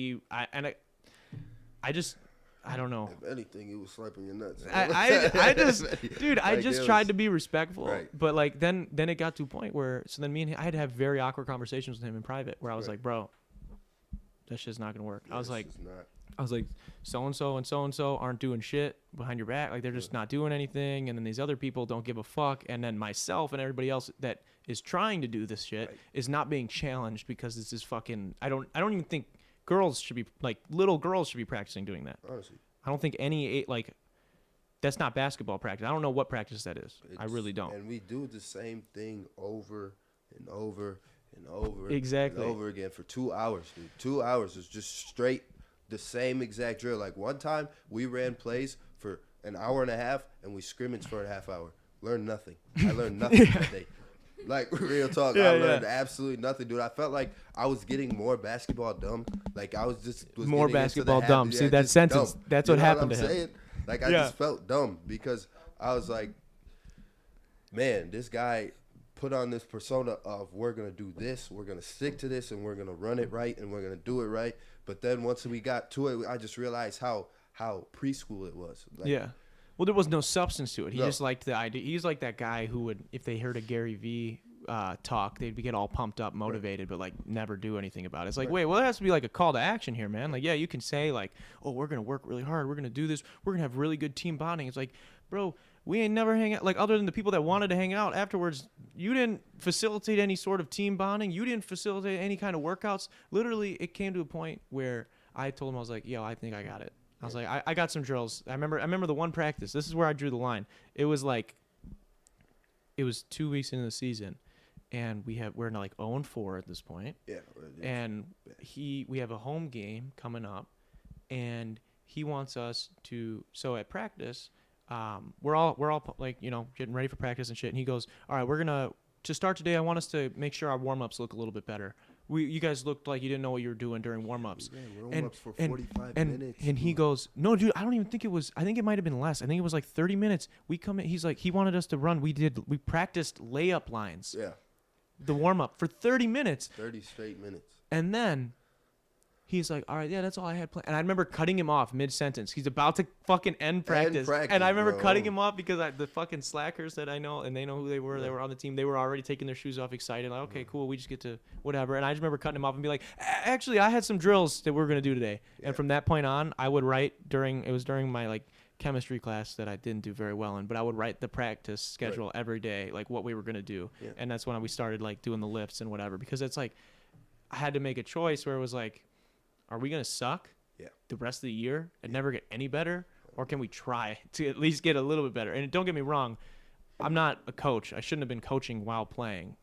I don't know. If anything, he was swiping your nuts. I just, dude, I Like, just it tried was- to be respectful, Right. but like then it got to a point where, so then me and him, I had to have very awkward conversations with him in private where I was Right. like, bro, that shit's not gonna work. Yeah, I was it's like, just not. so and so aren't doing shit behind your back, like they're just not doing anything, and then these other people don't give a fuck, and then myself and everybody else that is trying to do this shit Right. is not being challenged because this is fucking. I don't even think girls should be like little girls should be practicing doing that. Honestly. I don't think that's not basketball practice. I don't know what practice that is. I really don't. And we do the same thing over and over and over Exactly. and over again for 2 hours, dude. 2 hours is just straight the same exact drill. Like one time we ran plays for an hour and a half and we scrimmaged for a half hour. Learned nothing. I learned nothing that day. Like real talk, Yeah, I learned yeah. absolutely nothing, dude. I felt like I was getting more basketball dumb. Like I was More getting into the basketball habit- dumb. yeah, See, that just sentence, dumb. that's You what know happened I'm to him. saying? Like I Yeah. just felt dumb because I was like, man, this guy put on this persona of we're gonna do this, we're gonna stick to this, and we're gonna run it right, and we're gonna do it right. But then once we got to it, I just realized how preschool it was. Like, Yeah. Well, there was no substance to it. He No. just liked the idea. He's like that guy who would, if they heard a Gary Vee talk, they'd get all pumped up, motivated, but like never do anything about it. It's like, Right. wait, well, there has to be like a call to action here, man. Like, yeah, you can say like, oh, we're gonna work really hard, we're gonna do this, we're gonna have really good team bonding. It's like, bro, we ain't never hang out. Like, other than the people that wanted to hang out afterwards, you didn't facilitate any sort of team bonding. You didn't facilitate any kind of workouts. Literally, it came to a point where I told him, I was like, yo, I think I got it. I was like, I got some drills. I remember the one practice. This is where I drew the line. It was 2 weeks into the season, and we're in like 0-4 at this point. Yeah. And we have a home game coming up, and he wants us to. So at practice, we're all like, you know, getting ready for practice and shit. And he goes, all right, to start today, I want us to make sure our warm-ups look a little bit better. You guys looked like you didn't know what you were doing during warm-ups. Yeah, we're warm-ups for 45 minutes. And he goes, no, dude, I don't even think it was. I think it might have been less. I think it was like 30 minutes. We come in. He's like, he wanted us to run. We practiced layup lines. Yeah. The warm-up for 30 minutes. 30 straight minutes. And then he's like, all right, yeah, that's all I had planned. And I remember cutting him off mid-sentence. He's about to fucking end practice. And I remember bro. cutting him off because the fucking slackers that I know, and they know who they were. Yeah. They were on the team. They were already taking their shoes off, excited. Like, okay, cool. We just get to whatever. And I just remember cutting him off and be like, actually, I had some drills that we're going to do today. Yeah. And from that point on, I would write during my like chemistry class that I didn't do very well in, but I would write the practice schedule every day, like what we were going to do. Yeah. And that's when we started like doing the lifts and whatever, because it's like I had to make a choice where it was like, are we going to suck Yeah. the rest of the year and never get any better? or can we try to at least get a little bit better? And don't get me wrong, I'm not a coach. I shouldn't have been coaching while playing,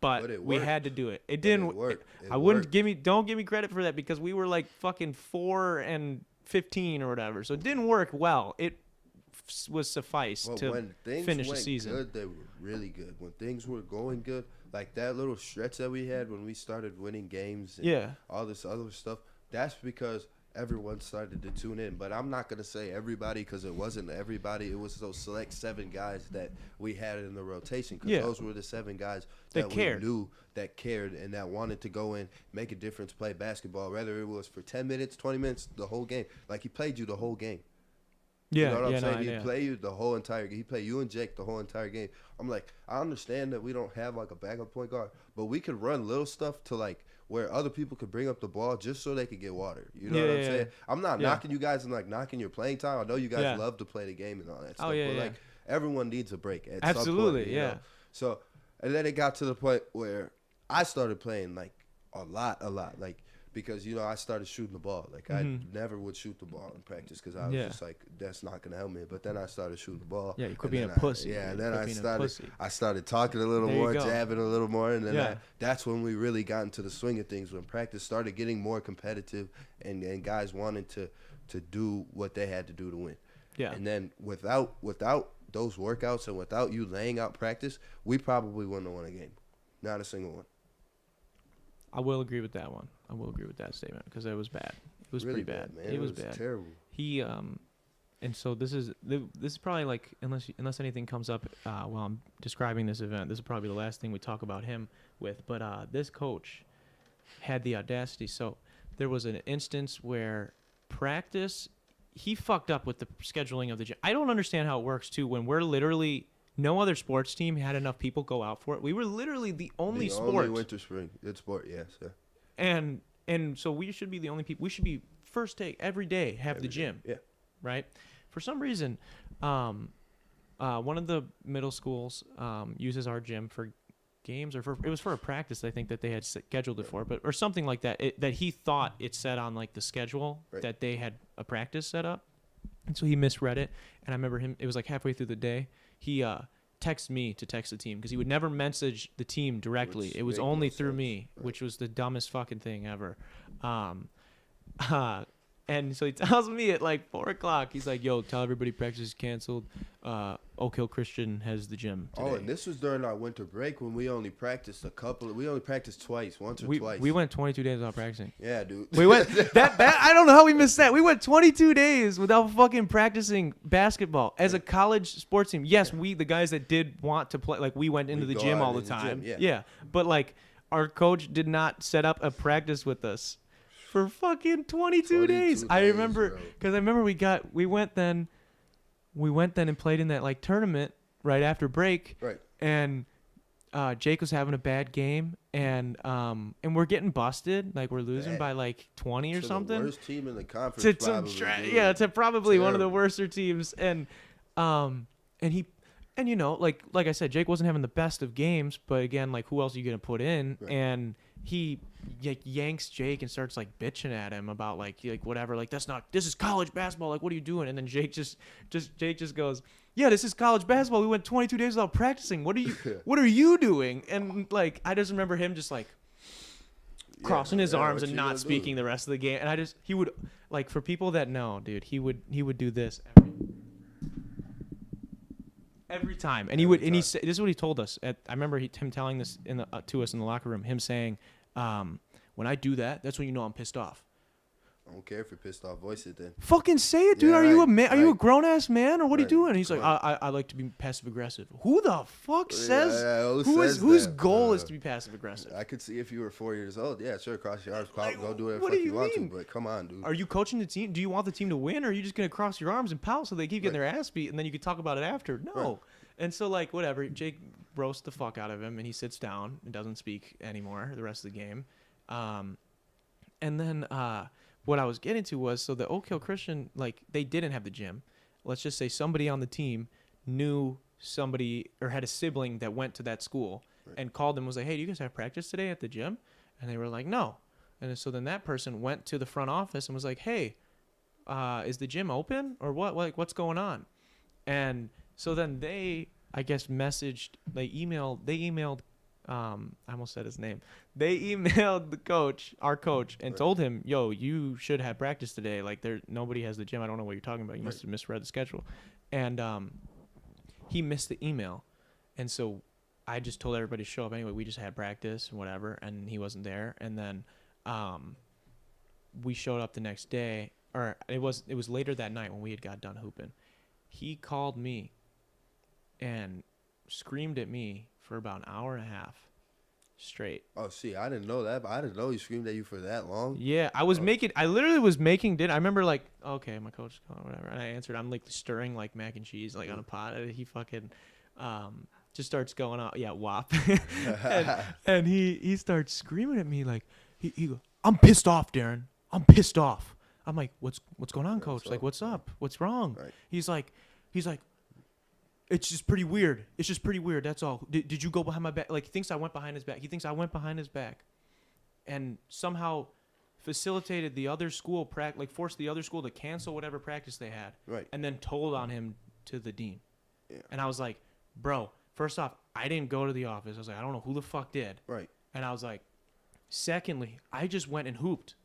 but we had to do it. It didn't work. Don't give me credit for that because we were like fucking 4 and 15 or whatever. So it didn't work well. It was suffice to finish the season. Good, they were really good. When things were going good, like that little stretch that we had when we started winning games and all this other stuff, that's because everyone started to tune in. But I'm not going to say everybody because it wasn't everybody. It was those select 7 guys that we had in the rotation because those were the 7 guys that we knew that cared and that wanted to go in, make a difference, play basketball, whether it was for 10 minutes, 20 minutes, the whole game. Like he played you the whole game. Yeah, you know what I'm saying? He played you the whole entire game. He played you and Jake the whole entire game. I'm like, I understand that we don't have like a backup point guard, but we could run little stuff to like where other people could bring up the ball just so they could get water. You know what I'm saying? I'm not knocking you guys and like knocking your playing time. I know you guys love to play the game and all that stuff, but like everyone needs a break at some point. You know? So, and then it got to the point where I started playing like a lot, like. Because, I started shooting the ball. Like, I never would shoot the ball in practice because I was just like, that's not going to help me. But then I started shooting the ball. Yeah, you quit being a pussy. And then I started talking a little more, jabbing a little more. And then that's when we really got into the swing of things, when practice started getting more competitive and guys wanted to do what they had to do to win. Yeah. And then without those workouts and without you laying out practice, we probably wouldn't have won a game. Not a single one. I will agree with that one. I will agree with that statement because it was bad. It was really pretty bad. Man. It was bad. Terrible. He and so this is probably like unless anything comes up while I'm describing this event, this is probably the last thing we talk about him with. But this coach had the audacity. So there was an instance where practice, he fucked up with the scheduling of the gym. I don't understand how it works too when we're literally. No other sports team had enough people go out for it. We were literally the only sport. Only winter spring. Good sport, yes. Yeah. And so we should be the only people. We should be first take every day, have the gym. Yeah. Right? For some reason, one of the middle schools uses our gym for games it was for a practice I think that they had scheduled it for, or something like that. That he thought it said on like the schedule that they had a practice set up. And so he misread it. And I remember it was like halfway through the day. He texted me to text the team because he would never message the team directly. It was only through me, which was the dumbest fucking thing ever. And so he tells me at like 4:00, he's like, yo, tell everybody practice is canceled. Oak Hill Christian has the gym today. Oh, and this was during our winter break when we only practiced twice, once or twice. We went 22 days without practicing. Yeah, dude. We went I don't know how we missed that. We went 22 days without fucking practicing basketball as a college sports team. Yes, we, the guys that did want to play, like we went into the gym all the time. Yeah. But like our coach did not set up a practice with us for fucking 22 days. I remember because we went then and played in that like tournament right after break. Right. And Jake was having a bad game and we're getting busted. Like we're losing by like 20 or something. The worst team in the conference. To probably one of the worser teams. And he like I said, Jake wasn't having the best of games, but again, like who else are you gonna put in? Right. And he yanks Jake and starts like bitching at him about like whatever, like this is college basketball, like what are you doing? And then Jake just goes, yeah, this is college basketball. We went 22 days without practicing. What are you doing? And like I just remember him just like crossing his arms and not speaking the rest of the game. And he would like, for people that know, dude, he would do this every time. And he said, this is what he told us. I remember him telling this to us in the locker room. Him saying, when I do that, that's when you know I'm pissed off. I don't care if you're pissed off. Voice it then. Fucking say it, dude. Are you a man? Are you a grown ass man, or what are you doing? And he's like, I like to be passive aggressive. Who the fuck says? Whose goal is to be passive aggressive? I could see if you were 4 years old. Yeah, sure. Cross your arms, go do whatever you want to. But come on, dude. Are you coaching the team? Do you want the team to win, or are you just gonna cross your arms and pout so they keep getting their ass beat, and then you can talk about it after? No. Right. And so like whatever, Jake roasts the fuck out of him, and he sits down and doesn't speak anymore the rest of the game. And then what I was getting to was, so the Oak Hill Christian, like they didn't have the gym. Let's just say somebody on the team knew somebody or had a sibling that went to that school and called them and was like, hey, do you guys have practice today at the gym? And they were like, no. And so then that person went to the front office and was like, hey, is the gym open or what? Like, what's going on? And so then they, I guess, they emailed, I almost said his name. They emailed our coach, and told him, yo, you should have practice today. Like, nobody has the gym. I don't know what you're talking about. You must have misread the schedule. And he missed the email. And so I just told everybody to show up anyway. We just had practice and whatever, and he wasn't there. And then we showed up the next day, or it was later that night when we had got done hooping. He called me and screamed at me for about an hour and a half straight. Oh, see, I didn't know that, but I didn't know he screamed at you for that long. Yeah, I literally was making dinner. I remember, like, okay, my coach is calling, whatever. And I answered. I'm, like, stirring, like, mac and cheese, like, on a pot. And he fucking just starts going out. Yeah, whop. and he starts screaming at me, like, he goes, I'm pissed off, Darren. I'm pissed off. I'm like, what's going on, coach? Like, what's up? What's wrong? Right. He's like, it's just pretty weird. It's just pretty weird. That's all. Did you go behind my back? Like, he thinks I went behind his back. He thinks I went behind his back, and somehow facilitated the other school forced the other school to cancel whatever practice they had. Right. And then told on him to the dean. Yeah. And I was like, bro, first off, I didn't go to the office. I was like, I don't know who the fuck did. Right. And I was like, secondly, I just went and hooped.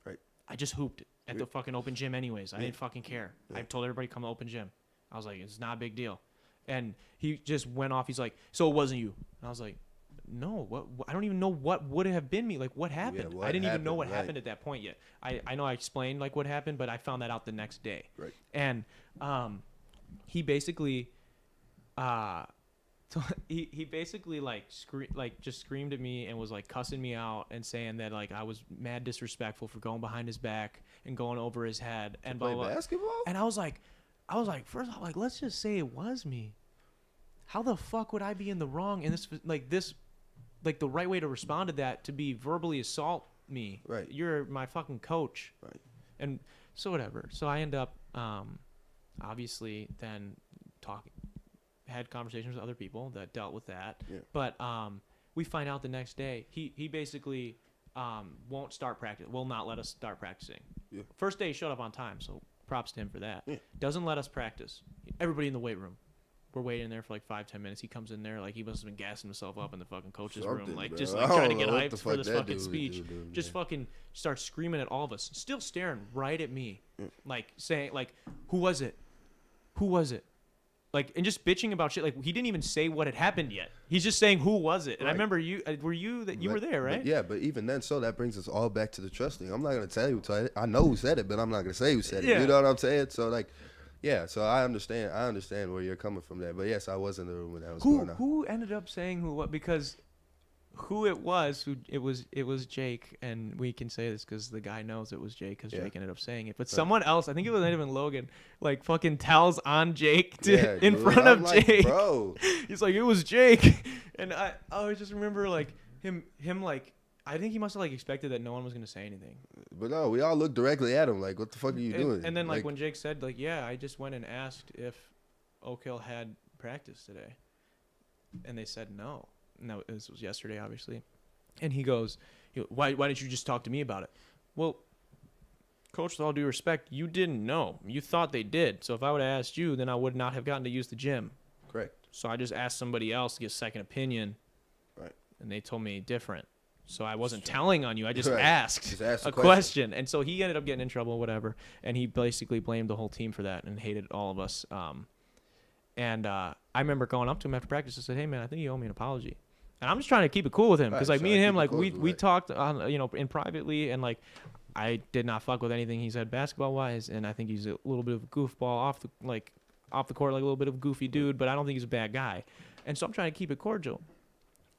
Right. I just hooped at the fucking open gym anyways. I didn't fucking care. Yeah. I told everybody come to open gym. I was like, it's not a big deal. And he just went off. He's like, so it wasn't you. And I was like, no, what I don't even know what would have been me. Like, what happened? Yeah, I didn't even know what happened at that point yet. I know I explained, like, what happened, but I found that out the next day. Right. And he basically he basically just screamed at me and was like cussing me out and saying that, like, I was mad disrespectful for going behind his back and going over his head and blah, blah, blah. Basketball? And I was like, first off, like, let's just say it was me. How the fuck would I be in the wrong in this, like, the right way to respond to that, to be verbally assault me? Right. You're my fucking coach. Right. And so whatever. So I end up, obviously then had conversations with other people that dealt with that. Yeah. But we find out the next day, he basically won't start practice, will not let us start practicing. Yeah. First day he showed up on time, so props to him for that. Yeah. Doesn't let us practice. Everybody in the weight room. We're waiting there for like 5-10 minutes. He comes in there like he must have been gassing himself up in the fucking coach's room, like, bro. just like trying to get hyped for this fucking dude speech. Just fucking starts screaming at all of us, still staring right at me, like saying, like, who was it? Who was it? Like, and just bitching about shit. Like, he didn't even say what had happened yet. He's just saying, who was it? And I remember you were there, right? But even then, so that brings us all back to the trust thing. I'm not gonna tell you who said it. I know who said it, but I'm not gonna say who said it. You know what I'm saying? So, like, yeah. So I understand where you're coming from there. But yes, I was in the room when that was going on. Who ended up saying what? Because who it was, it was Jake, and we can say this because the guy knows it was Jake because Jake ended up saying it. But someone else, I think it was even Logan, like, fucking tells on Jake in front of Jake. Bro, he's like, it was Jake, and I always just remember, like, him like, I think he must have, like, expected that no one was gonna say anything. But no, we all looked directly at him like, what the fuck are you doing? And then, like, when Jake said, like, yeah, I just went and asked if Oak Hill had practice today, and they said no. No, this was yesterday, obviously. And he goes, why didn't you just talk to me about it? Well, coach, with all due respect, you didn't know. You thought they did. So if I would have asked you, then I would not have gotten to use the gym. Correct. So I just asked somebody else to get a second opinion. Right. And they told me different. So I wasn't telling on you. I just asked a question. And so he ended up getting in trouble, whatever. And he basically blamed the whole team for that and hated all of us. And I remember going up to him after practice and said, hey, man, I think you owe me an apology. And I'm just trying to keep it cool with him because, like, me and him, like, we talked on, in privately, and, like, I did not fuck with anything he said basketball wise, and I think he's a little bit of a goofball off the court, like a little bit of a goofy dude, but I don't think he's a bad guy. And so I'm trying to keep it cordial.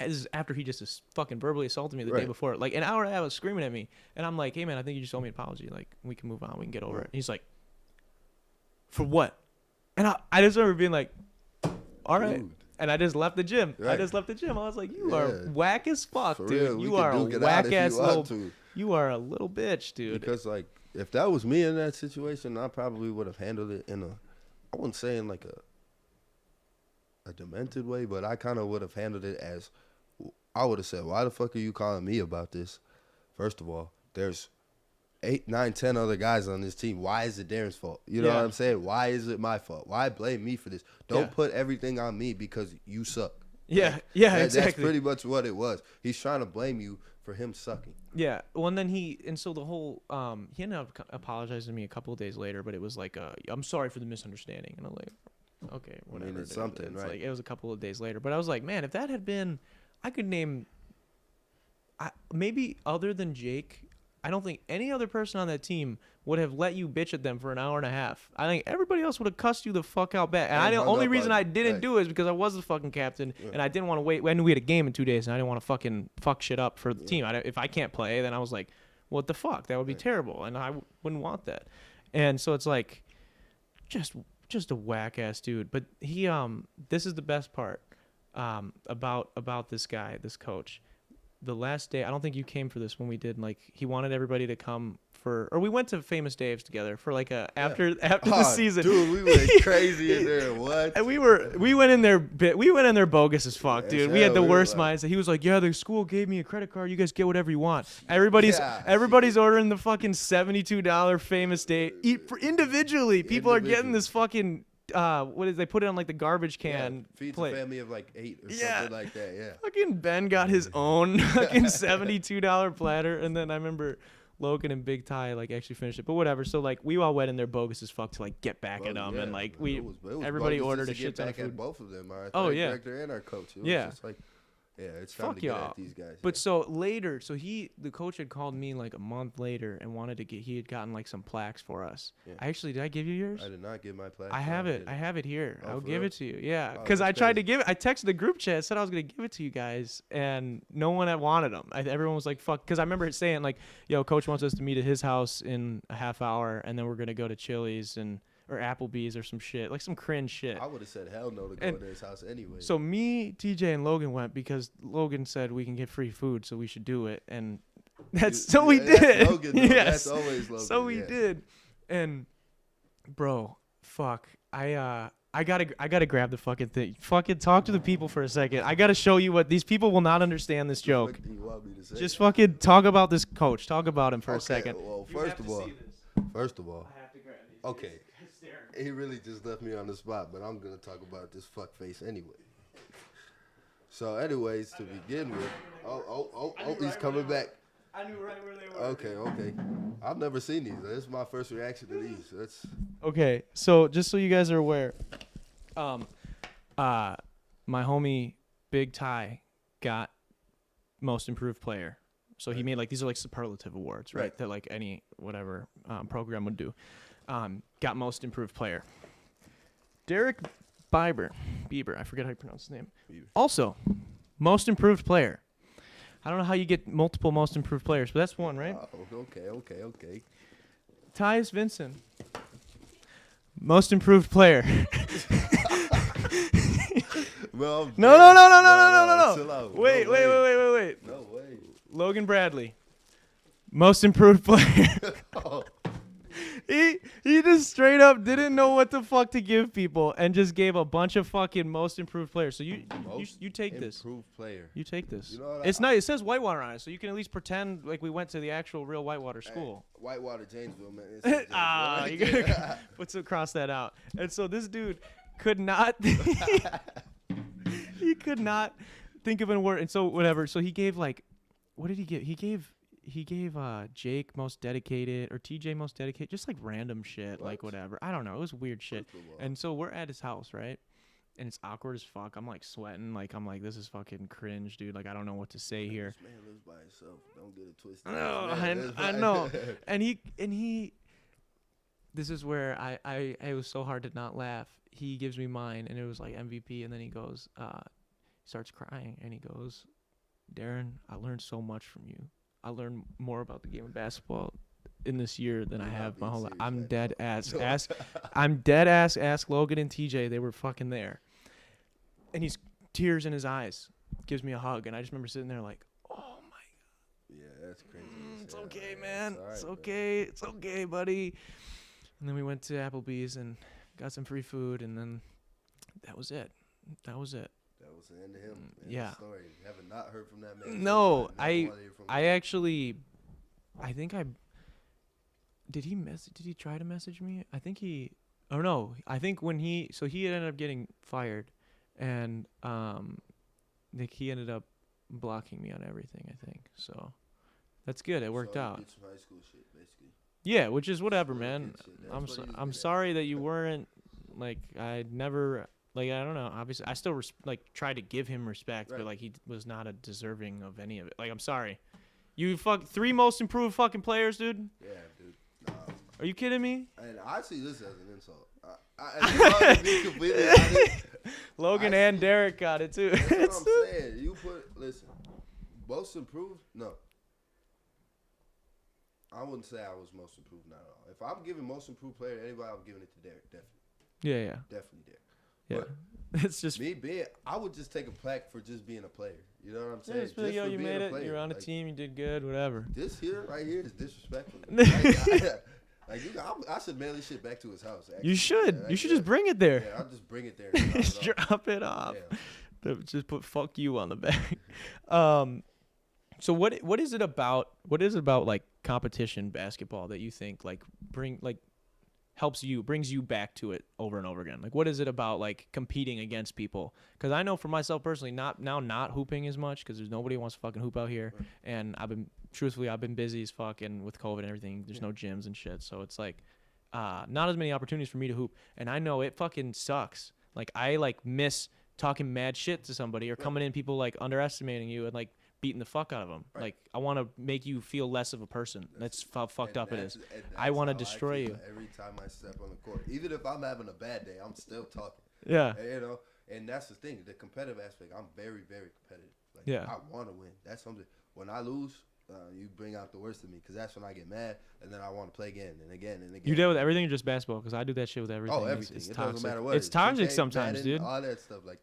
This is after he just fucking verbally assaulted me the day before, like an hour and a half, was screaming at me, and I'm like, hey, man, I think you just owe me an apology. Like, we can move on, we can get over it. And he's like, for what? And I just remember being like, all right. Dude. And I just left the gym. I was like, you are whack as fuck, dude. Real. You are a whack ass little. You are a little bitch, dude. Because, like, if that was me in that situation, I probably would have handled it in I wouldn't say in like a demented way, but I kind of would have handled it as, I would have said, why the fuck are you calling me about this? First of all, there's 8, 9, 10 other guys on this team. Why is it Darren's fault? You know what I'm saying? Why is it my fault? Why blame me for this? Don't put everything on me because you suck. Exactly. That's pretty much what it was. He's trying to blame you for him sucking. Yeah. Well, and then so the whole he ended up apologizing to me a couple of days later, but it was like, I'm sorry for the misunderstanding, and I'm like, okay, whatever. I mean, it's something, right? Like, it was a couple of days later, but I was like, man, if that had been, I could name, maybe other than Jake, I don't think any other person on that team would have let you bitch at them for an hour and a half. I think everybody else would have cussed you the fuck out back. And the only reason I didn't do it is because I was the fucking captain, and I didn't want to wait. I knew we had a game in 2 days, and I didn't want to fucking fuck shit up for the team. If I can't play, then I was like, what the fuck? That would be terrible, and I wouldn't want that. And so it's like, just a whack ass dude. But he this is the best part about this guy, this coach. The last day, I don't think you came for this when we did, like, he wanted everybody to come or we went to Famous Dave's together for like after the season. Dude, we went crazy in there. What? And we went in there bogus as fuck, dude. We had the worst mindset. He was like, yeah, the school gave me a credit card. You guys get whatever you want. Everybody's ordering the fucking $72 Famous Dave. Individually. People are getting this fucking they put it on like the garbage can feeds plate. A family of like 8 or something like that. Yeah. Fucking Ben got his own fucking $72 platter, and then I remember Logan and Big Ty like actually finished it, but whatever. So like we all went in there bogus as fuck to like get back at them, and like everybody ordered a shit ton of food. At both of them, our director and our coach. It was just like, it's time to get at these guys. But so later, the coach had called me like a month later and he had gotten like some plaques for us. Yeah. Did I give you yours? I did not give my plaque. I have it here. I'll give it to you. Yeah. Cause I tried to give it. I texted the group chat, said I was going to give it to you guys, and no one had wanted them. Everyone was like, fuck. Cause I remember it saying like, yo, coach wants us to meet at his house in a half hour, and then we're going to go to Chili's or Applebee's or some shit, like some cringe shit. I would have said hell no to go to his house anyway. So me, TJ, and Logan went because Logan said we can get free food, so we should do it, and we did. That's Logan, yes, that's always Logan. So we did, and bro, fuck, I gotta grab the fucking thing. Fucking talk to the people for a second. I gotta show you what these people will not understand this joke. What do you want me to say? Just fucking talk about this coach. Talk about him for a second. Well, first of all, I have to grab these. Okay. He really just left me on the spot, but I'm going to talk about this fuck face anyway. So, anyways, to begin with, he's coming back. I knew right where they were. Okay. I've never seen these. This is my first reaction to these. Okay, so just so you guys are aware, my homie Big Ty got most improved player. So he made like, these are like superlative awards, right? That like any whatever program would do. Got most improved player. Derek Bieber, I forget how you pronounce his name. Also, most improved player. I don't know how you get multiple most improved players, but that's one, right? Oh, okay. Tyus Vinson, most improved player. Well, no. Chill out. Wait. No way. Logan Bradley, most improved player. He just straight up didn't know what the fuck to give people and just gave a bunch of fucking most improved players. So you take this. Improved player. You take this. You know it's nice. It says Whitewater on it, so you can at least pretend like we went to the actual real Whitewater school. Whitewater, Janesville, man. You gotta cross that out. And so this dude could not. He could not think of a word. And so whatever. So he gave like, what did he give? He gave Jake most dedicated or TJ most dedicated, just like random shit, like whatever. I don't know. It was weird shit. And so we're at his house, right? And it's awkward as fuck. I'm like sweating. Like I'm like, this is fucking cringe, dude. Like I don't know what to say here. This man lives by himself. Don't get it twisted. I know. And he. This is where I was so hard to not laugh. He gives me mine, and it was like MVP, and then he goes, starts crying, and he goes, Darren, I learned so much from you. I learned more about the game of basketball in this year than I have my whole life. I'm dead ass. Ask Logan and TJ. They were fucking there. And he's tears in his eyes. Gives me a hug. And I just remember sitting there like, oh, my God. Yeah, that's crazy. It's okay, man. It's okay. It's okay, buddy. And then we went to Applebee's and got some free food. And then that was it. That was the end of him. Yeah. Story. You haven't not heard from that man. No, I did he try to message me? I think he. Oh no, I think when he ended up getting fired, and like he ended up blocking me on everything. I think so. That's good. It worked out. Did some high school shit, basically. Yeah, which is whatever, man. I'm Sorry that you weren't like I never like I don't know. Obviously, I still tried to give him respect, but like he was not a deserving of any of it. Like I'm sorry, you 3 most improved fucking players, dude. Yeah, dude. Are you kidding me? And I see this as an insult. To be completely honest, Logan and Derek got it too. That's what I'm saying. Listen, most improved? No. I wouldn't say I was most improved, not at all. If I'm giving most improved player to anybody, I'm giving it to Derek, definitely. Yeah. Definitely Derek. Yeah. But it's just I would just take a plaque for just being a player. You know what I'm saying? Yeah, just be like, yo, you made it. You're on a team. You did good. Whatever. This right here is disrespectful. I should mail this shit back to his house. Actually. You should. You should just bring it there. Yeah, I'll just bring it there. Just drop it off. Yeah. Just put "fuck you" on the back. So what is it about? What is it about like competition basketball that you think like brings you back to it over and over again? Like what is it about like competing against people? Because I know for myself personally, not hooping as much because there's nobody who wants to fucking hoop out here, and I've been busy as fuck, and with COVID and everything, there's no gyms and shit, so it's like not as many opportunities for me to hoop, and I know it fucking sucks. Like I like miss talking mad shit to somebody or coming in people like underestimating you and like beating the fuck out of them. Like I want to make you feel less of a person. That's how fucked up it is. I want to destroy you every time I step on the court. Even if I'm having a bad day, I'm still talking. Yeah. You know, and that's the thing, the competitive aspect. I'm very, very competitive. Like, yeah. I want to win. That's something. When I lose, you bring out the worst in me because that's when I get mad and then I want to play again and again and again. You do it with everything or just basketball? Because I do that shit with everything. Oh, everything. It's it toxic. Doesn't matter what. It's toxic sometimes, dude. All that stuff. Like,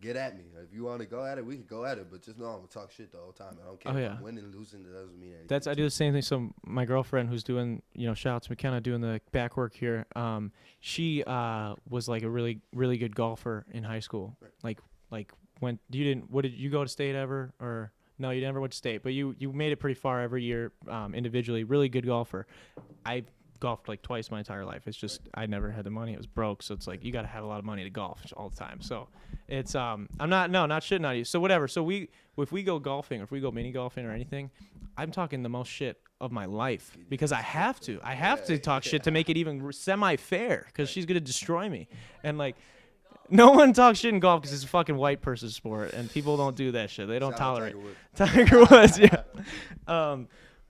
get at me. If you want to go at it, we can go at it. But just know I'm going to talk shit the whole time. I don't care if I'm winning, losing. It doesn't mean anything. I do the same thing. So my girlfriend who's doing, shout out to McKenna doing the back work here. She was like a really, really good golfer in high school. Right. Like what did you go to state ever or? No, you never went to state, but you made it pretty far every year individually. Really good golfer. I golfed like twice my entire life. It's just I never had the money. It was broke, so it's like you got to have a lot of money to golf all the time. So it's I'm not shitting on you. So whatever. So if we go golfing or if we go mini golfing or anything, I'm talking the most shit of my life because I have to. I have to talk shit to make it even semi-fair because she's gonna destroy me. And like. No one talks shit in golf because it's a fucking white person sport, and people don't do that shit. They don't tolerate. Tiger Woods, yeah.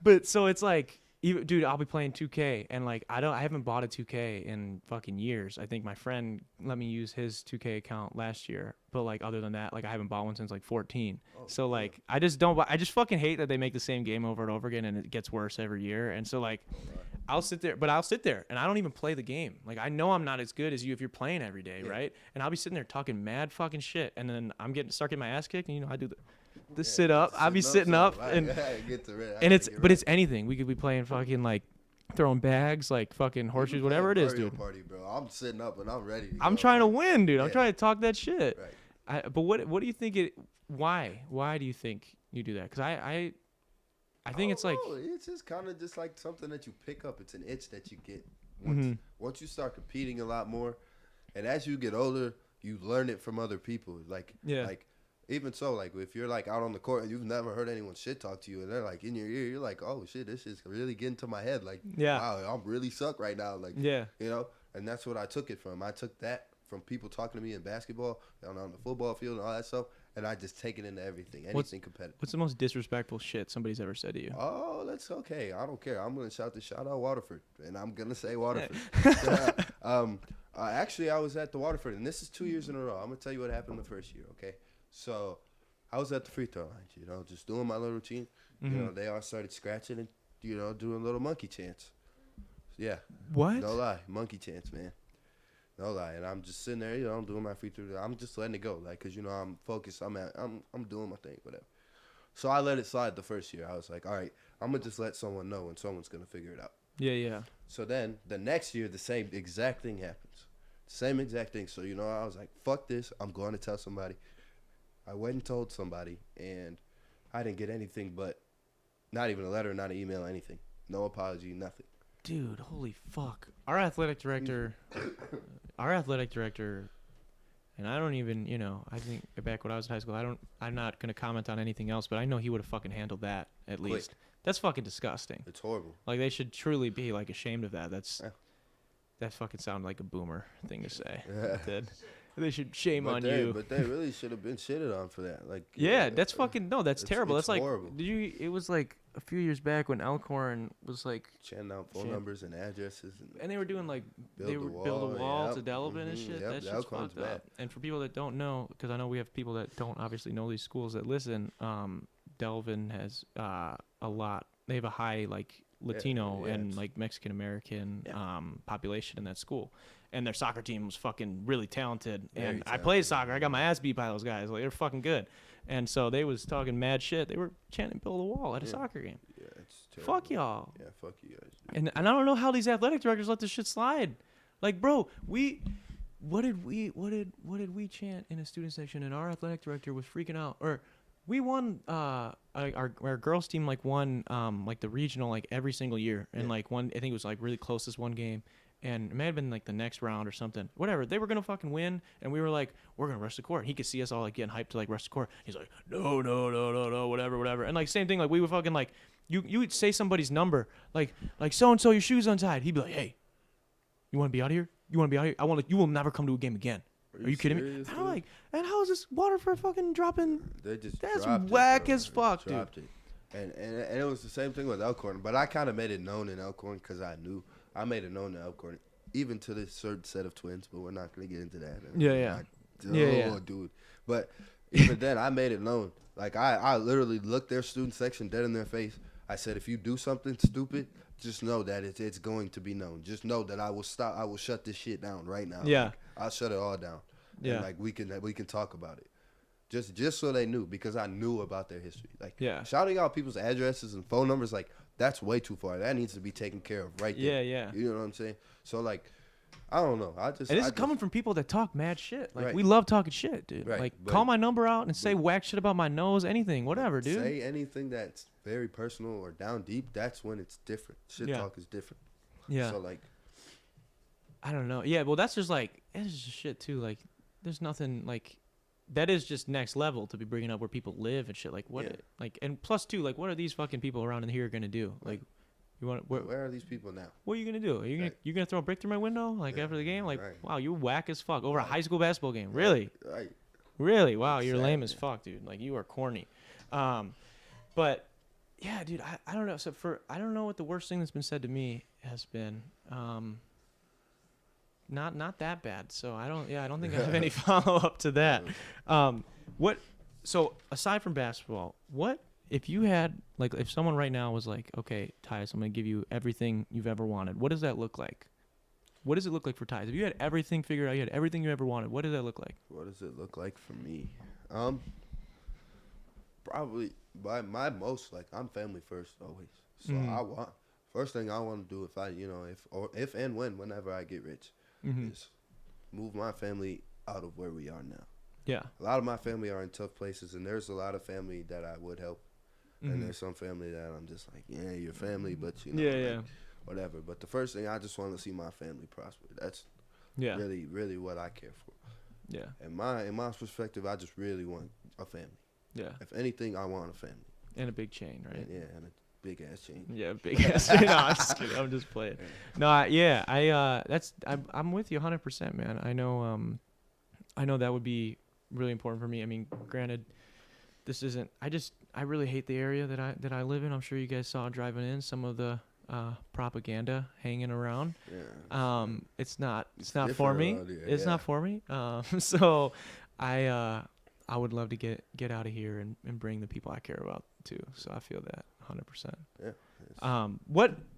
But so it's like, dude, I'll be playing 2K, and like I haven't bought a 2K in fucking years. I think my friend let me use his 2K account last year, but like other than that, like I haven't bought one since like 14. So like I just fucking hate that they make the same game over and over again, and it gets worse every year. And so like. I'll sit there and I don't even play the game. Like I know I'm not as good as you if you're playing every day, right? And I'll be sitting there talking mad fucking shit, and then start getting my ass kicked, and I do the sit up. I'll be sitting up, and it's anything. We could be playing fucking like throwing bags, like fucking horseshoes, whatever it is, dude. Party, bro. I'm sitting up and I'm ready. I'm trying to win, dude. I'm trying to talk that shit. Right. But what do you think it? Why do you think you do that? Because I think it's like it's just kind of just like something that you pick up. It's an itch that you get once you start competing a lot more, and as you get older, you learn it from other people. Like even so, like if you're like out on the court and you've never heard anyone shit talk to you, and they're like in your ear, you're like, oh shit, this is really getting to my head. Like wow, I'm really suck right now. Like and that's what I took it from. I took that from people talking to me in basketball and on the football field and all that stuff. And I just take it into everything, competitive. What's the most disrespectful shit somebody's ever said to you? Oh, that's okay. I don't care. I'm going to shout out Waterford, and I'm going to say Waterford. Actually, I was at the Waterford, and this is 2 years in a row. I'm going to tell you what happened the first year, okay? So I was at the free throw line, just doing my little routine. They all started scratching and, doing little monkey chants. Yeah. What? No lie. Monkey chants, man. No lie, and I'm just sitting there, I'm doing my free throw. I'm just letting it go, like, cause I'm focused. I'm doing my thing, whatever. So I let it slide the first year. I was like, all right, I'm gonna just let someone know, and someone's gonna figure it out. Yeah. So then the next year, the same exact thing happens, same exact thing. So I was like, fuck this, I'm going to tell somebody. I went and told somebody, and I didn't get anything but not even a letter, not an email, anything, no apology, nothing. dude, holy fuck. Our athletic director, and I don't even, I think back when I was in high school, I'm not going to comment on anything else, but I know he would have fucking handled that at least. That's fucking disgusting. It's horrible. Like, they should truly be, like, ashamed of that. That fucking sounded like a boomer thing to say. It did. They should shame on you. But they really should have been shitted on for that. Like, that's fucking, no, that's terrible. It's That's like, horrible. it was like a few years back when Elkhorn was like, chanting out phone numbers and addresses. And they were doing like, build a wall to Delavan and shit. That shit's fucked up. And for people that don't know, because I know we have people that don't obviously know these schools that listen, Delavan has a lot. They have a high like Latino and like Mexican American population in that school. And their soccer team was fucking really talented. And I played soccer. I got my ass beat by those guys. Like, they're fucking good. And so they was talking mad shit. They were chanting build a wall at a soccer game. Yeah, it's terrible. Fuck y'all. Yeah, fuck you guys. And I don't know how these athletic directors let this shit slide. Like, bro, what did we chant in a student section, and our athletic director was freaking out. Or we won our girls team like won like the regional like every single year. And like one, I think it was like really close this one game. And it may have been like the next round or something. Whatever. They were going to fucking win. And we were like, we're going to rush the court. He could see us all like getting hyped to like rush the court. He's like, no, whatever. And like same thing. Like we would fucking like, you would say somebody's number. Like so-and-so, your shoe's untied. He'd be like, hey, you want to be out of here? You will never come to a game again. Are you kidding me? And I'm like, and how is this Waterford fucking dropping? That's whack as fuck, dude. And it was the same thing with Elkhorn. But I kind of made it known in Elkhorn because I knew. I made it known to Elkhorn, even to this certain set of twins, but we're not going to get into that. Yeah. Dude. But even then, I made it known. Like, I literally looked their student section dead in their face. I said, if you do something stupid, just know that it's going to be known. Just know that I will stop. I will shut this shit down right now. Yeah. Like, I'll shut it all down. Yeah. And, like, we can talk about it. Just so they knew, because I knew about their history. Like, shouting out people's addresses and phone numbers, like, that's way too far. That needs to be taken care of right there. Yeah. You know what I'm saying? So, like, I don't know. And this is coming from people that talk mad shit. Like, right. we love talking shit, dude. Right. Like, call my number out and say whack shit about my nose, anything, whatever, dude. Say anything that's very personal or down deep, that's when it's different. Shit talk is different. Yeah. So, like, I don't know. Yeah, well, that's just, like, it's just shit, too. Like, there's nothing, like, that is just next level to be bringing up where people live and shit. Like, and plus, too, like, what are these fucking people around in here going to do? Like, where are these people now? What are you gonna do? Are you gonna throw a brick through my window like after the game? Like, wow, you whack as fuck over a high school basketball game. Really? Right. Really? Wow, you're lame as fuck, dude. Like, you are corny. But yeah, dude, I don't know. So I don't know what the worst thing that's been said to me has been. Not that bad. So I don't think I have any follow up to that. So aside from basketball, what if you had, like, if someone right now was like, okay, Tyus, I'm going to give you everything you've ever wanted. What does that look like? What does it look like for Tyus? If you had everything figured out, you had everything you ever wanted, what does that look like? What does it look like for me? Probably my most, like, I'm family first always. So first thing I want to do if and whenever I get rich is move my family out of where we are now. Yeah. A lot of my family are in tough places, and there's a lot of family that I would help. And there's some family that I'm just like, yeah, your family, but whatever. But the first thing, I just want to see my family prosper. That's really, really what I care for. Yeah. In my perspective, I just really want a family. Yeah. If anything, I want a family. And a big chain, right? And a big ass chain. Yeah, big ass chain. No, I'm just kidding. I'm just playing. No, I'm with you 100%, man. I know that would be really important for me. I mean, granted, this isn't. I really hate the area that I live in. I'm sure you guys saw driving in some of the propaganda hanging around. Yeah. It's not for me. It's not for me. So I would love to get out of here and bring the people I care about too. So I feel that 100%. Yeah.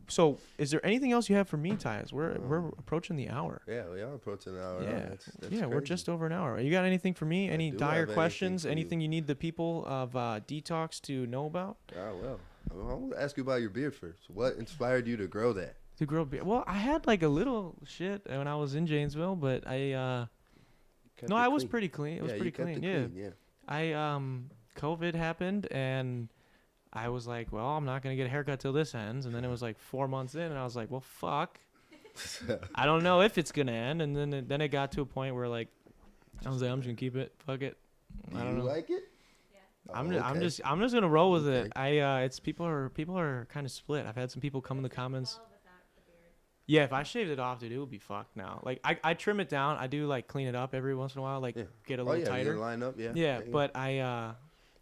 So is there anything else you have for me, Tyus? We're approaching the hour. Yeah, we are approaching the hour. Yeah, that's we're just over an hour. You got anything for me? Any dire questions? Anything you need the people of Detox to know about? Well, I want to ask you about your beard first. What inspired you to grow that? To grow beard? Well, I had like a little shit when I was in Janesville, but I was pretty clean. It was pretty clean. Yeah. COVID happened, and I was like, well, I'm not gonna get a haircut till this ends, and then it was like 4 months in, and I was like, well, fuck, I don't know if it's gonna end, and then it got to a point where like, I was like, I'm just gonna keep it, fuck it. Do I don't know. you like it? Yeah. I'm just gonna roll with it. It's people are kind of split. I've had some people come in the comments. Well, without the beard. Yeah, if I shaved it off, dude, it would be fucked now. Like I trim it down. I do like clean it up every once in a while, like get a little tighter. Line up, yeah. Yeah, but I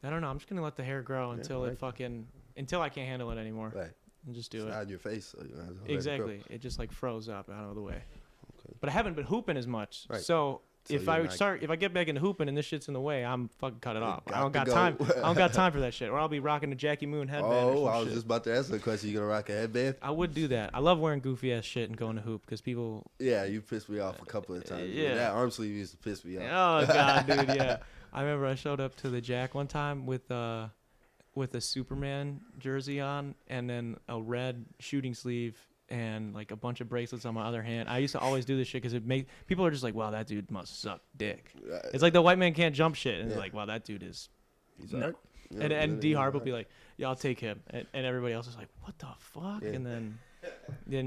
don't know. I'm just gonna let the hair grow until right. it fucking until I can't handle it anymore. Right. And just do It's it. not in your face, so you might as well let it grow. Exactly. It just like froze up out of the way. Okay. But I haven't been hooping as much. Right. So if you're I not- if I get back into hooping and this shit's in the way, I'm fucking cut it off. got I don't to got go. time. I don't got time for that shit. Or I'll be rocking a Jackie Moon headband. or Oh, some I was shit. just about to ask the question. You gonna rock a headband? I would do that. I love wearing goofy ass shit and going to hoop because people. Yeah, you pissed me off a couple of times. yeah. That arm sleeve used to piss me off. Oh god, dude, yeah. I remember I showed up to the Jack one time with a Superman jersey on and then a red shooting sleeve and like a bunch of bracelets on my other hand. I used to always do this shit because people are just like, wow, that dude must suck dick. It's like the white man can't jump shit, and it's like, wow, that dude is. He's No. alright. Yeah, And D he's Harp will alright. be like, yeah, I'll take him, and everybody else is like, what the fuck? Yeah. And then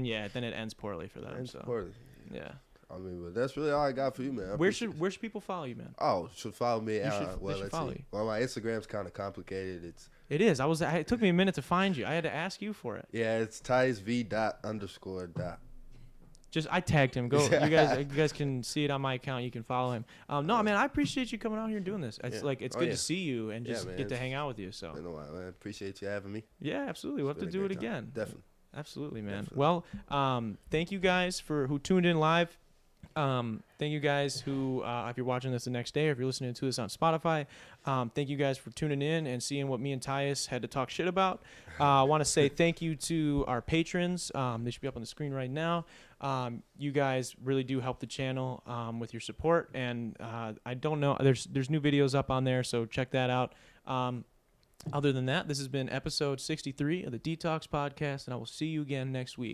it ends poorly for them. And So support it. yeah. I mean, but that's really all I got for you, man. I Where appreciate should people follow you, man? Oh, should follow me. You should- Well, they should let's follow see. you. Well, my Instagram's kind of complicated. It's It is. It took me a minute to find you. I had to ask you for it. it's Tyus V._. Just I tagged him. Go. You guys can see it on my account. You can follow him. No, man, I appreciate you coming out here and doing this. It's Yeah. like it's Oh, good yeah. to see you and Yeah, just man, get to it's hang out with you. So Been a while, man. Appreciate you having me. yeah, absolutely. We'll have to It's been do a it great time. again. Definitely. Absolutely, man. Definitely. Well, thank you guys who tuned in live. Thank you guys who, if you're watching this the next day or if you're listening to this on Spotify, thank you guys for tuning in and seeing what me and Tyus had to talk shit about. I want to say thank you to our patrons. They should be up on the screen right now. You guys really do help the channel with your support, and I don't know, there's new videos up on there, so check that out. Other than that, this has been episode 63 of the Detox Podcast, and I will see you again next week.